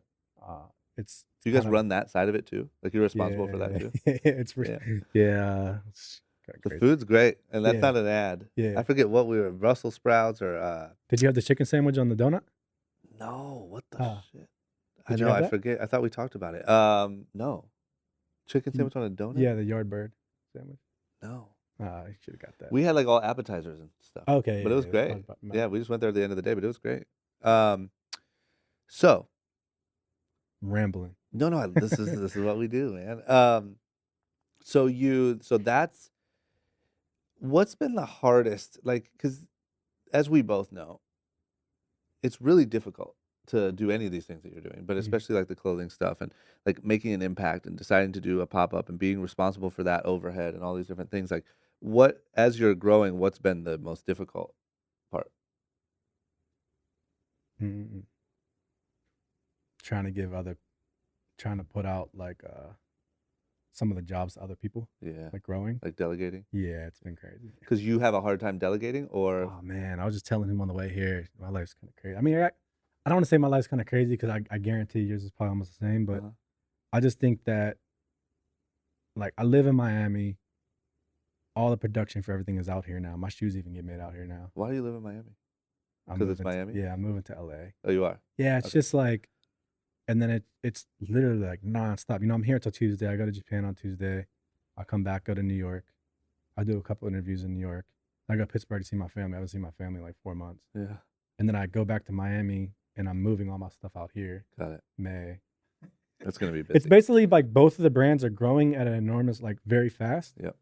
It's Do you guys kinda- run that side of it too? Like you're responsible for that too? It's it's kinda The crazy. food's great, and that's Yeah. not an ad. Yeah. I forget what we were, Brussels sprouts or Did you have the chicken sandwich on the donut? no, what the shit? I Did you know, have I that? forget. I thought we talked about it. No. Chicken sandwich on a donut? Yeah, the Yardbird sandwich. No. You should have got that. We had like all appetizers and stuff. Okay, But it was that's great. what I was about- Yeah, we just went there at the end of the day, but it was great. So Rambling. no, this is what we do, man. So that's what's been the hardest, like, because as we both know, it's really difficult to do any of these things that you're doing, but Mhm. especially like the clothing stuff and like making an impact and deciding to do a pop-up and being responsible for that overhead and all these different things. Like, what, as you're growing, what's been the most difficult part? Mm-mm. Trying to put out like some of the jobs to other people, Yeah, like growing. like delegating, Yeah, it's been crazy. because you have a hard time delegating, or Oh man, I was just telling him on the way here, my life's kind of crazy. I mean, I don't want to say my life's kind of crazy because I guarantee yours is probably almost the same, but Uh-huh. I just think that like I live in Miami. All the production for everything is out here now. My shoes even get made out here now. Why do you live in Miami? I'm 'Cause it's moving Miami? Yeah, I'm moving to LA. Oh, you are. Yeah, it's Okay. just like, and then it's literally like nonstop. You know, I'm here till Tuesday. I go to Japan on Tuesday. I come back, go to New York. I do a couple interviews in New York. I go to Pittsburgh to see my family. I haven't seen my family in like 4 months. Yeah, And then I go back to Miami and I'm moving all my stuff out here. got it. May. It's gonna be busy. It's basically like both of the brands are growing at an enormous, like very fast. Yep.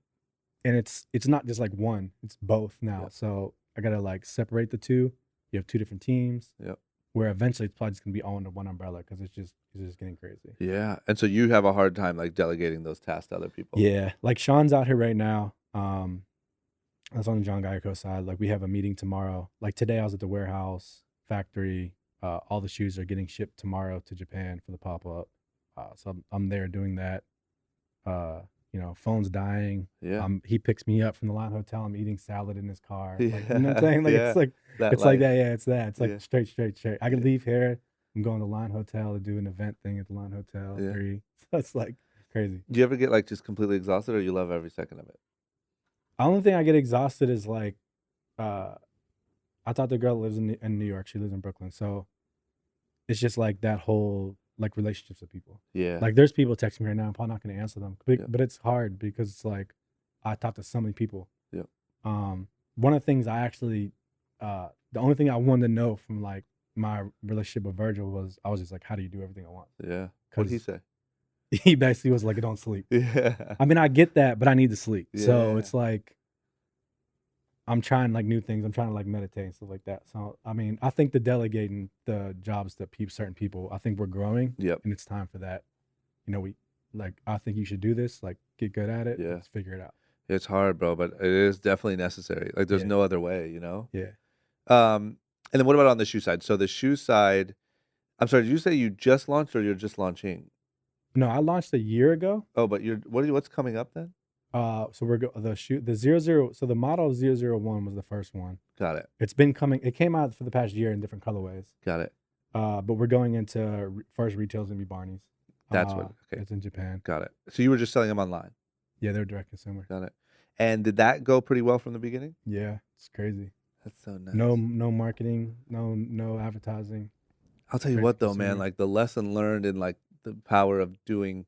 And it's not just like one, it's both now. Yep. So I gotta like separate the two. You have two different teams. Yep. Where eventually it's probably just gonna be all under one umbrella because it's just getting crazy. Yeah, and so you have a hard time like delegating those tasks to other people. Yeah, like Sean's out here right now. That's on the John Geiger Co side. Like we have a meeting tomorrow. Like today, I was at the warehouse factory. All the shoes are getting shipped tomorrow to Japan for the pop up. So I'm there doing that. Phone's dying. Yeah. He picks me up from the Line Hotel. I'm eating salad in his car. Like, you know what I'm Yeah, saying? Like yeah. it's like That it's like life. that. Yeah, it's that. It's like Yeah. straight. I can leave here. I'm going to Line Hotel to do an event thing at the Line Hotel. Yeah. 3. So it's like crazy. Do you ever get like just completely exhausted, or you love every second of it? The only thing I get exhausted is like, I thought the girl lives in New York. She lives in Brooklyn. So it's just like that whole like relationships with people. Yeah. Like there's people texting me right now. I'm probably not going to answer them, Yeah. but it's hard because it's like I talk to so many people. Yep. One of the things I actually, the only thing I wanted to know from like my relationship with Virgil was I was just like, how do you do everything at once? Yeah. What'd he 'Cause say? he basically was like, I don't sleep. Yeah. I mean, I get that, but I need to sleep. So Yeah. it's like I'm trying like new things. I'm trying to like meditate and stuff like that. So I mean, I think the delegating the jobs to certain people, I think we're growing, Yep. and it's time for that. I think you should do this. Like, get good at it. Yeah. Let's figure it out. It's hard, bro, but it is definitely necessary. Like, there's Yeah. no other way, you know? Yeah. And then what about on the shoe side? So the shoe side, I'm sorry, did you say you just launched or you're just launching? No, I launched a year ago. Oh, but what's coming up then? So the 00. So the model 001 was the first one. Got it. It's been coming. It came out for the past year in different colorways. Got it. But we're going into first retail's gonna be Barney's. That's what, okay. It's in Japan. Got it. So you were just selling them online. Yeah, they're direct consumer. Got it. And did that go pretty well from the beginning? Yeah, it's crazy. That's so nice. No marketing, no advertising. I'll tell you Direct what though, consumer. man, like the lesson learned in like the power of doing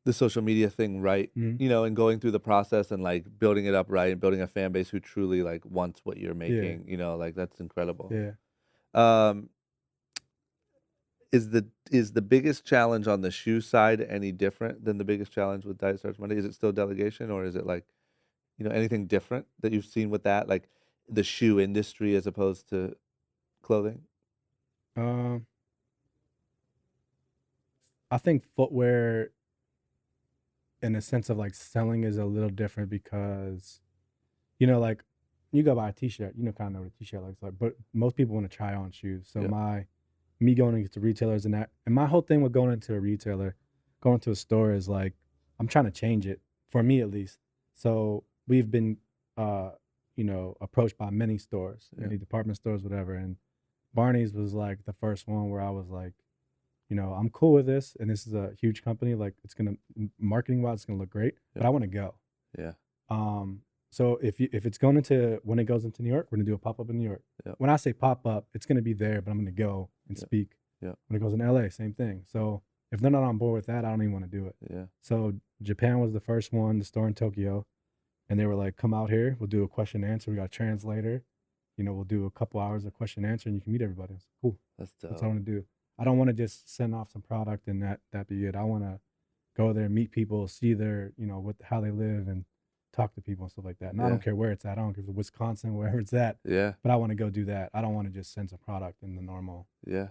the social media thing right, Mhm. you know, and going through the process and like building it up right and building a fan base who truly like wants what you're making, you know, like that's incredible. Yeah. is the biggest challenge on the shoe side any different than the biggest challenge with Diet Starts Monday? Is it still delegation, or is it like, anything different that you've seen with that, like the shoe industry as opposed to clothing? Um, I think footwear, in a sense of like selling, is a little different because, like you go buy a t-shirt, kind of know what a t-shirt looks like, but most people want to try on shoes. So Yeah. me going into retailers and my whole thing with going into a retailer, going to a store is like, I'm trying to change it for me at least. So we've been, approached by many stores, Yeah. many department stores, whatever. And Barney's was like the first one where I was like, I'm cool with this, and this is a huge company. Like, it's gonna marketing wise, it's gonna look great, but Yeah. I want to go. Yeah. So if when it goes into New York, we're gonna do a pop up in New York. Yeah. When I say pop up, it's gonna be there, but I'm gonna go and Yeah. speak. Yeah. When it goes in LA, same thing. So if they're not on board with that, I don't even want to do it. Yeah. So Japan was the first one, the store in Tokyo, and they were like, "Come out here, we'll do a question and answer. We got a translator. We'll do a couple hours of question and answer, and you can meet everybody." I was like, cool. That's dope. That's what I want to do. I don't want to just send off some product and that be it. I want to go there, meet people, see their, how they live, and talk to people and stuff like that. And I Yeah. don't care where it's at. I don't care if it's Wisconsin, wherever it's at. Yeah. But I want to go do that. I don't want to just send some product in the normal. Yeah.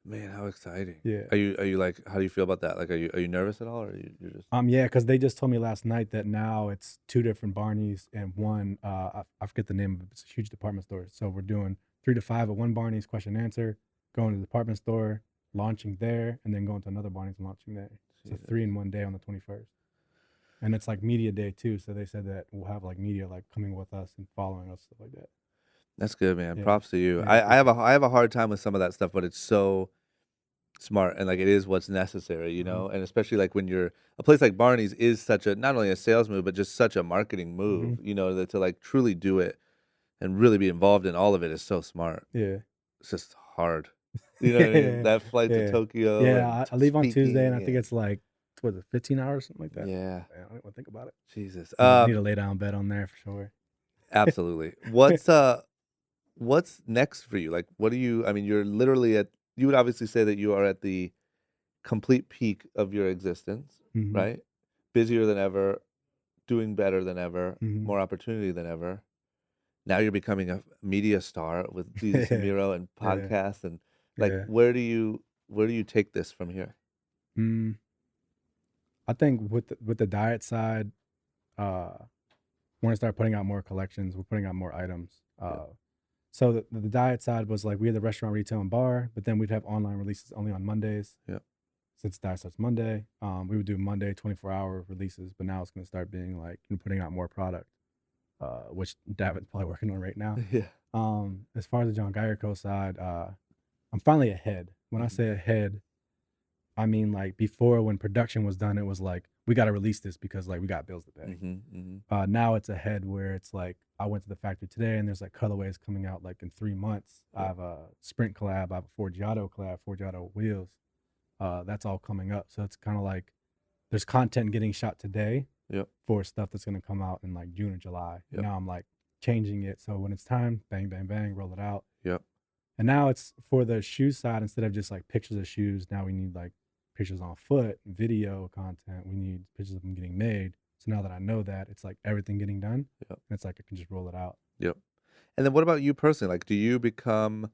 Man, how exciting. Yeah. Are you like, how do you feel about that? Like, are you nervous at all, or you're just? Yeah, because they just told me last night that now it's 2 different Barneys and one, I forget the name of it. It's a huge department store. So we're doing 3 to 5 at one Barney's question and answer, going to the department store, launching there, and then going to another Barney's and launching there. So Jesus. 3 in one day on the 21st. And it's like media day too. So they said that we'll have like media like coming with us and following us, stuff like that. That's good, man. Yeah. Props to you. Yeah, I have a hard time with some of that stuff, but it's so smart, and like it is what's necessary, Mhm. and especially like when you're a place like Barney's is such a, not only a sales move, but just such a marketing move, that to like truly do it and really be involved in all of it is so smart. Yeah. It's just hard. You know what I mean? Yeah. That flight to Yeah. Tokyo. Yeah, and I leave on Tuesday, and I speaking think it's like, what is it, 15 hours, something like that? yeah. I don't even want to think about it. Jesus. I need to lay down bed on there for sure. Absolutely. What's next for you? Like, what do you? I mean, you're literally you would obviously say that you are at the complete peak of your existence, Mhm. right? Busier than ever, doing better than ever, Mhm. more opportunity than ever. Now you're becoming a media star with Jesus and Miro and Yeah. podcasts, and like, Yeah. where do you take this from here? Mm, I think with the diet side, want to start putting out more collections. We're putting out more items. So the diet side was like we had the restaurant, retail, and bar, but then we'd have online releases only on Mondays. Yep. Since Diet Starts Monday, we would do Monday 24-hour releases, but now it's going to start being like putting out more product, which David's probably working on right now. Yeah. As far as the John Geiger Co side, I'm finally ahead. When I say ahead, I mean like before when production was done, it was like we got to release this because like we got bills to pay. Now it's ahead where it's like I went to the factory today and there's like colorways coming out like in 3 months. I have a Sprint collab, I have a Forgiato collab, Forgiato wheels. That's all coming up. So it's kind of like there's content getting shot today Yep. for stuff that's going to come out in like June or July. Yep. Now I'm like changing it. So when it's time, bang, bang, bang, roll it out. Yep. And now it's for the shoe side, instead of just like pictures of shoes, now we need like pictures on foot, video content. We need pictures of them getting made. So now that I know that, it's like everything getting done. Yep. And it's like I can just roll it out. Yep. And then what about you personally? Like, do you become,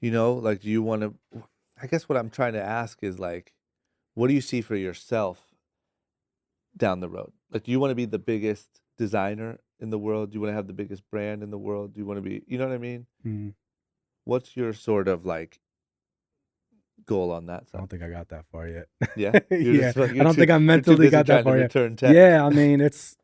like, do you want to, I guess what I'm trying to ask is like, what do you see for yourself down the road? Like, do you want to be the biggest designer in the world? Do you want to have the biggest brand in the world? Do you want to be, you know what I mean? Mm. What's your sort of like goal on that I side? don't think I got that far yet. Yeah? Yeah. I don't think I mentally got that far yet. Yet. Yeah. I mean, it's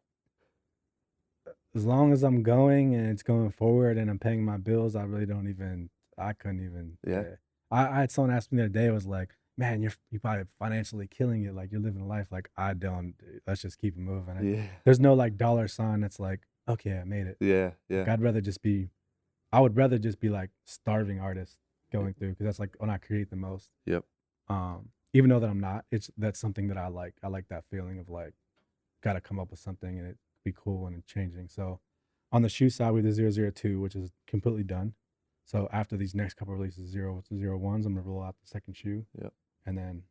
as long as I'm going and it's going forward and I'm paying my bills, I couldn't even. Yeah. I had someone ask me the other day, it was like, man, you're probably financially killing it. Like you're living a life. Like I don't, let's just keep it moving. Yeah. There's no like dollar sign that's like, okay, I made it. Yeah. Yeah. Like, I would rather just be like starving artist going through, because that's like when I create the most. Yep. Even though that I'm not, that's something that I like. I like that feeling of like, gotta come up with something and it be cool and changing. So on the shoe side, we have the 002, which is completely done. So after these next couple releases, 001s, I'm gonna roll out the second shoe. Yep. And then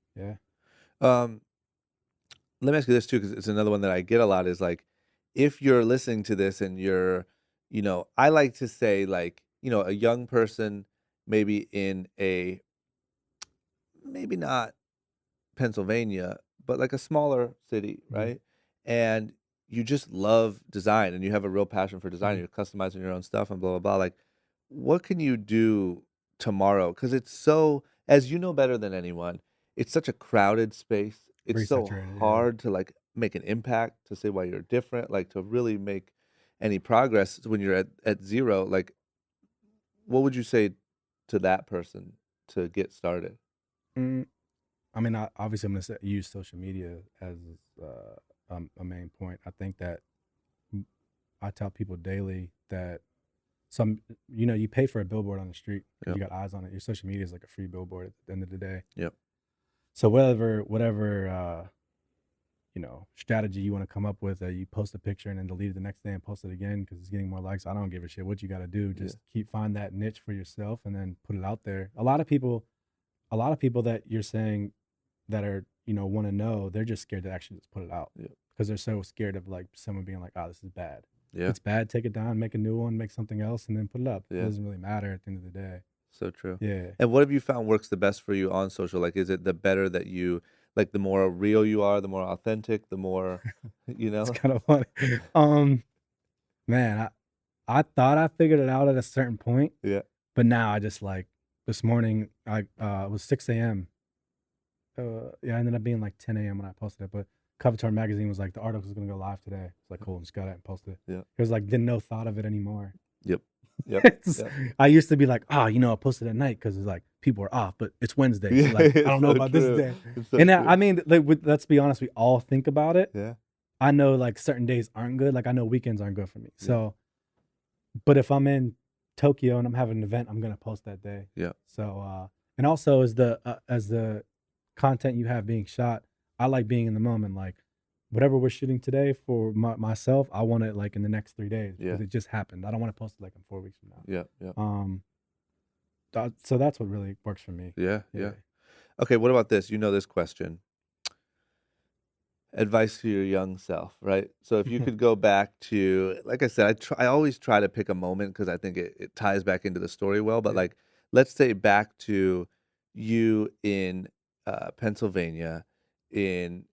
Let me ask you this too, because it's another one that I get a lot is like, if you're listening to this and you're, I like to say like, a young person maybe in maybe not Pennsylvania, but like a smaller city, Mhm. right? And you just love design and you have a real passion for design. Mhm. You're customizing your own stuff and blah, blah, blah. Like, what can you do tomorrow? Because it's so, as you know better than anyone, it's such a crowded space. It's Very so saturated, yeah. hard to like make an impact, to say why you're different, like to really make any progress when you're at zero. Like, what would you say to that person to get started? Mm, I mean, obviously, I'm gonna use social media as a main point. I think that I tell people daily that you pay for a billboard on the street because Yep. you got eyes on it. Your social media is like a free billboard at the end of the day. Yep. So whatever strategy you want to come up with, you post a picture and then delete it the next day and post it again because it's getting more likes. I don't give a shit what you got to do. Just find that niche for yourself and then put it out there. A lot of people that you're saying that are want to know, they're just scared to actually just put it out because they're so scared of like someone being like, oh, this is bad. Yeah. It's bad. Take it down, make a new one, make something else, and then put it up. Yeah. It doesn't really matter at the end of the day. So true. Yeah. And what have you found works the best for you on social? Like, is it the better that you, like, the more real you are, the more authentic, the more, It's kind of funny. Man, I thought I figured it out at a certain point. Yeah. But now I just like this morning, it was 6 a.m. I ended up being like 10 a.m. when I posted it. But Cover Tour magazine was like, the article is going to go live today. It's like, cool, just got it and posted it. Yeah. It was like, didn't know thought of it anymore. Yep. Yep. I used to be like, I posted at night because it's like people are off, but it's Wednesday. So like, I don't know about this day. And I mean, like, let's be honest, we all think about it. Yeah. I know like certain days aren't good. Like I know weekends aren't good for me. So, but if I'm in Tokyo and I'm having an event, I'm gonna post that day. Yeah. So, and also as the content you have being shot, I like being in the moment. Like whatever we're shooting today for myself, I want it like in the next 3 days because it just happened. I don't want to post it like in 4 weeks from now. Yeah. Yeah. So that's what really works for me. Yeah. Okay. What about this? This question. Advice to your young self, right? So if you could go back to, like I said, I always try to pick a moment because I think it ties back into the story well. But like, let's say back to you in Pennsylvania in,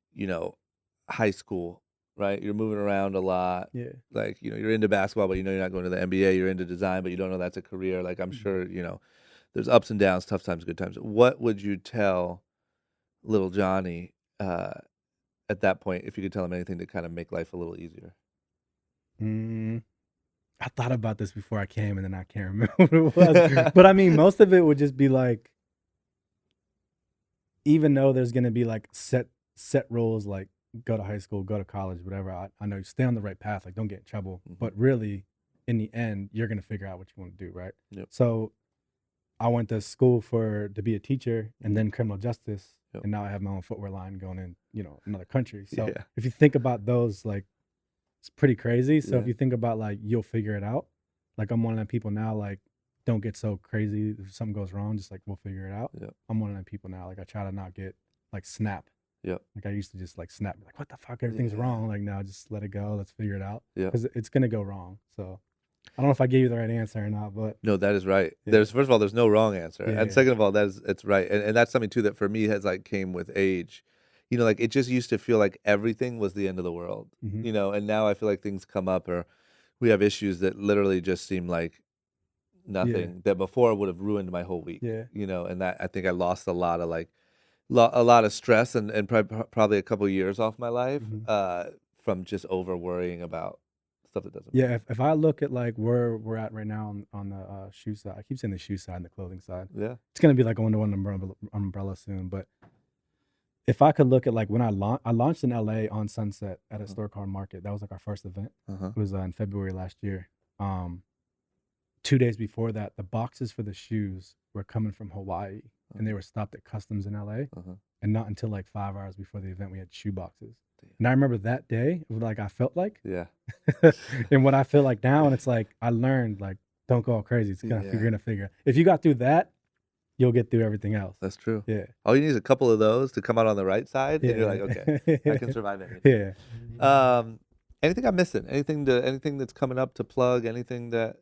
high school, right? You're moving around a lot. Yeah. Like, you're into basketball, but you're not going to the NBA. You're into design, but you don't know that's a career. Like, I'm sure, there's ups and downs, tough times, good times. What would you tell little Johnny at that point, if you could tell him anything to kind of make life a little easier? I thought about this before I came and then I can't remember what it was. But I mean, most of it would just be like, even though there's going to be like set rules, like go to high school, go to college, whatever, I know you stay on the right path, like don't get in trouble. But really, in the end, you're going to figure out what you want to do, right? Yep. So I went to school to be a teacher and then criminal justice. Yep. And now I have my own footwear line going in, another country. So if you think about those, like, it's pretty crazy. So if you think about like, you'll figure it out. Like I'm one of them people now, like, don't get so crazy. If something goes wrong, just like, we'll figure it out. Yep. I'm one of them people now. Like I try to not get like snap. Yep. Like I used to just like snap, like, what the fuck? Everything's wrong. Like now just let it go. Let's figure it out. Yeah. Because it's going to go wrong. So I don't know if I gave you the right answer or not, but no, that is right. Yeah. First of all, there's no wrong answer, Yeah. and second of all, it's right, and that's something too that for me has like came with age. Like it just used to feel like everything was the end of the world, and now I feel like things come up or we have issues that literally just seem like nothing that before would have ruined my whole week. Yeah. And that I think I lost a lot of like a lot of stress and probably a couple years off my life from just over worrying about stuff that doesn't matter. If I look at like where we're at right now on the shoe side, I keep saying the shoe side and the clothing side. Yeah. It's gonna be like a one umbrella soon. But if I could look at like when I launched in LA on Sunset at a store called Market. That was like our first event. It was in February last year. 2 days before that, the boxes for the shoes were coming from Hawaii and they were stopped at customs in LA. And not until like 5 hours before the event we had shoe boxes. And I remember that day, like I felt like, Yeah. and what I feel like now, and it's like I learned like don't go all crazy. It's gonna Yeah. you're gonna figure. If you got through that, you'll get through everything else. That's true. Yeah. All you need is a couple of those to come out on the right side, and you're like, okay, I can survive anything. Yeah. Anything I'm missing? Anything that's coming up to plug? Anything that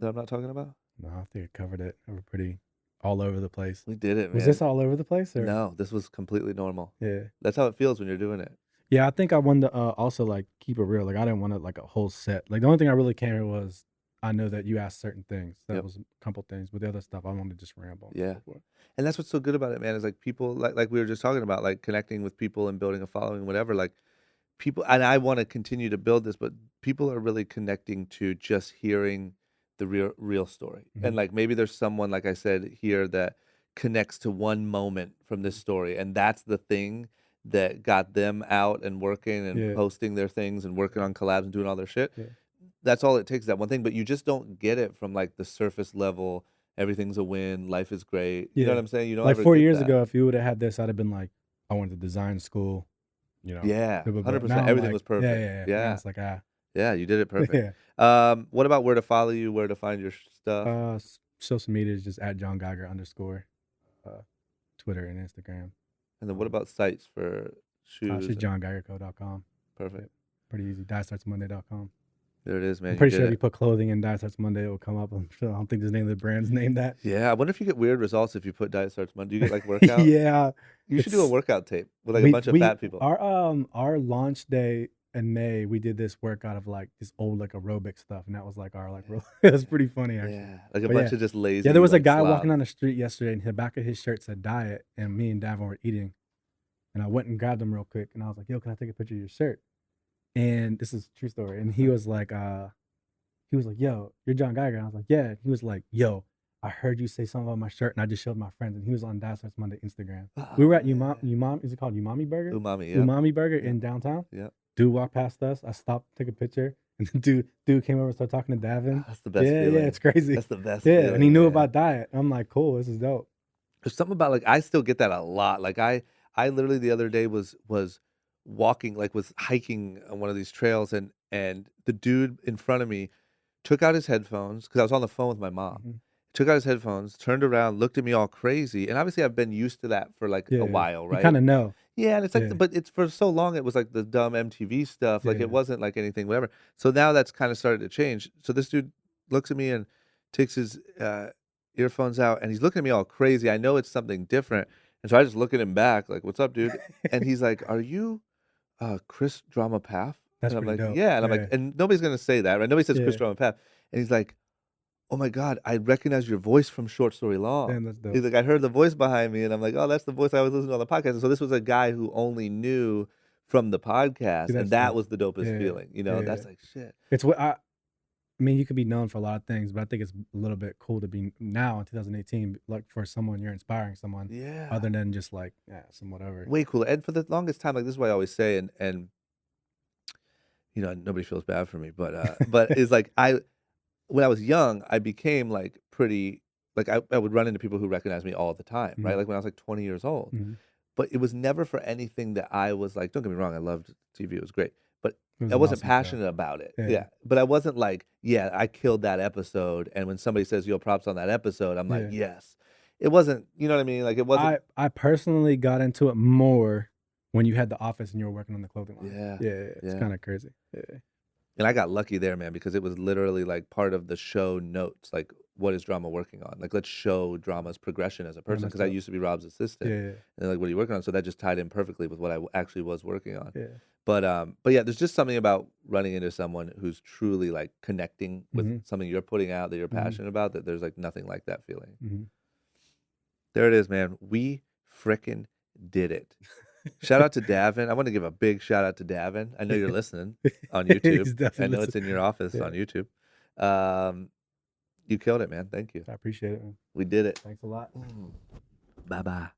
I'm not talking about? No, I think I covered it. We're pretty all over the place. We did it, man. Was this all over the place? Or? No, this was completely normal. Yeah. That's how it feels when you're doing it. Yeah, I think I wanted to also like keep it real. Like I didn't want to like a whole set. Like the only thing I really cared was I know that you asked certain things. That Yep. was a couple things, but the other stuff I wanted to just ramble. Yeah. So forth. And that's what's so good about it, man, is like people like we were just talking about, like connecting with people and building a following, whatever. Like people, and I want to continue to build this, but people are really connecting to just hearing the real story. And Mhm. like maybe there's someone, like I said here, that connects to one moment from this story, and that's the thing that got them out and working and Yeah. posting their things and working on collabs and doing all their shit. Yeah. That's all it takes, that one thing. But you just don't get it from like the surface level. Everything's a win. Life is great. You know Yeah. what I'm saying? You don't Like ever 4 get years that. ago, if you would have had this, I'd have been like, I went to design school. You know. Yeah, blah, blah, blah. 100%. Now I'm Everything like, was perfect. Yeah. Yeah. Now it's like Yeah, you did it perfect. yeah. What about where to follow you? Where to find your stuff? Social media is just at John Geiger _ Twitter and Instagram. And then what about sites for shoes? It's just johngeigerco.com. Perfect. Pretty easy. DieStartsMonday.com. There it is, man. I'm You pretty did sure if it. you put clothing in Diet Starts Monday, it will come up. I'm sure. I don't think the name of the brand's named that. Yeah, I wonder if you get weird results if you put Diet Starts Monday. Do you get like workout? Yeah. You should do a it's- workout tape with like a bunch of fat people. Our launch day in May, we did this workout of like this old like aerobic stuff, and that was like our like it was pretty funny actually. Yeah, like a But bunch yeah. of just lazy. Yeah, there was a like, guy slobs. walking down the street yesterday, and the back of his shirt said diet, and me and Davin were eating, and I went and grabbed him real quick, and I was like, "Yo, can I take a picture of your shirt?" And this is a true story. And he was like, "Yo, you're John Geiger." And I was like, "Yeah." He was like, "Yo, I heard you say something about my shirt," and I just showed my friends, and he was on Diet Starts Monday Instagram. We were at Umami. Is it called Umami Burger? Umami. Yeah. Umami Burger in downtown. Yep. Dude walked past us. I stopped, took a picture, and the dude came over and started talking to Davin. That's the best Yeah, feeling. it's crazy. That's the best. Yeah, feeling, and he knew man. about diet. I'm like, cool, this is dope. There's something about like I still get that a lot. Like I literally the other day was walking, like was hiking on one of these trails, and the dude in front of me took out his headphones because I was on the phone with my mom. Mhm. Took out his headphones, turned around, looked at me all crazy, and obviously I've been used to that for like Yeah, a while, right? You kind of know. Yeah, and it's like, Yeah. but it's for so long it was like the dumb MTV stuff. Like Yeah. it wasn't like anything, whatever. So now that's kind of started to change. So this dude looks at me and takes his earphones out, and he's looking at me all crazy. I know it's something different, and so I just look at him back, like, "What's up, dude?" And he's like, "Are you Chris Drama Path?" That's And I'm pretty like, dope. "Yeah," and I'm like, Yeah. and nobody's gonna say that, right? Nobody says Chris Yeah. Drama Path, and he's like, "Oh my God, I recognize your voice from Short Story Long." Damn, that's dope. He's like, I heard the voice behind me, and I'm like, oh, that's the voice I was listening to on the podcast. And so this was a guy who only knew from the podcast, See, that's and that dope. was the dopest Yeah, feeling. You know, yeah. that's like shit. It's what I mean, you could be known for a lot of things, but I think it's a little bit cool to be now in 2018, like for someone you're inspiring someone Yeah, other than just like some whatever. way cooler. And for the longest time, like this is what I always say, and you know, nobody feels bad for me, but it's like when I was young, I became like pretty like I would run into people who recognize me all the time, right? Mhm. Like when I was like 20 years old. Mhm. But it was never for anything that I was like, don't get me wrong, I loved TV, it was great. But It was I an wasn't awesome show. passionate about it. Yeah. Yeah. But I wasn't like, yeah, I killed that episode. And when somebody says, yo, props on that episode, I'm like, Yeah. yes. It wasn't, you know what I mean? Like it wasn't. I personally got into it more when you had the office and you were working on the clothing line. Yeah, Yeah. It's yeah. kind of crazy. Yeah. And I got lucky there, man, because it was literally like part of the show notes. Like, what is Drama working on? Like, let's show Drama's progression as a person. that's Because I dope. used to be Rob's assistant. Yeah. And they're like, what are you working on? So that just tied in perfectly with what I actually was working on. Yeah. But yeah, there's just something about running into someone who's truly like connecting with Mhm. something you're putting out that you're Mhm. passionate about, that there's like nothing like that feeling. Mhm. There it is, man. We frickin' did it. Shout out to Davin. I want to give a big shout out to Davin. I know you're listening on He's YouTube. I definitely know it's in your office Yeah. on YouTube. You killed it, man. Thank you. I appreciate it, man. We did it. Thanks a lot. Bye-bye.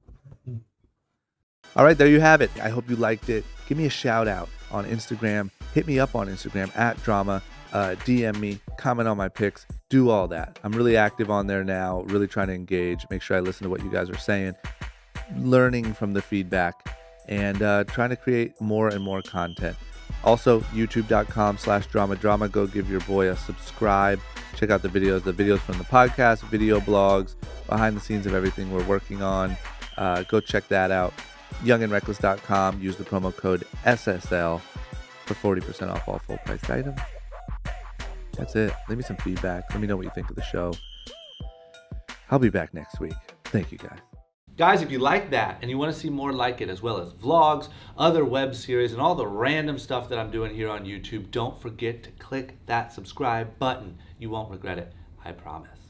All right, there you have it. I hope you liked it. Give me a shout out on Instagram. Hit me up on Instagram @drama. DM me, comment on my pics, do all that. I'm really active on there now, really trying to engage, make sure I listen to what you guys are saying, learning from the feedback, and trying to create more and more content. Also, youtube.com/drama. Go give your boy a subscribe. Check out the videos from the podcast, video blogs, behind the scenes of everything we're working on. Go check that out. youngandreckless.com. Use the promo code SSL for 40% off all full-priced items. That's it. Leave me some feedback. Let me know what you think of the show. I'll be back next week. Thank you, guys. Guys, if you like that and you want to see more like it, as well as vlogs, other web series, and all the random stuff that I'm doing here on YouTube, don't forget to click that subscribe button. You won't regret it. I promise.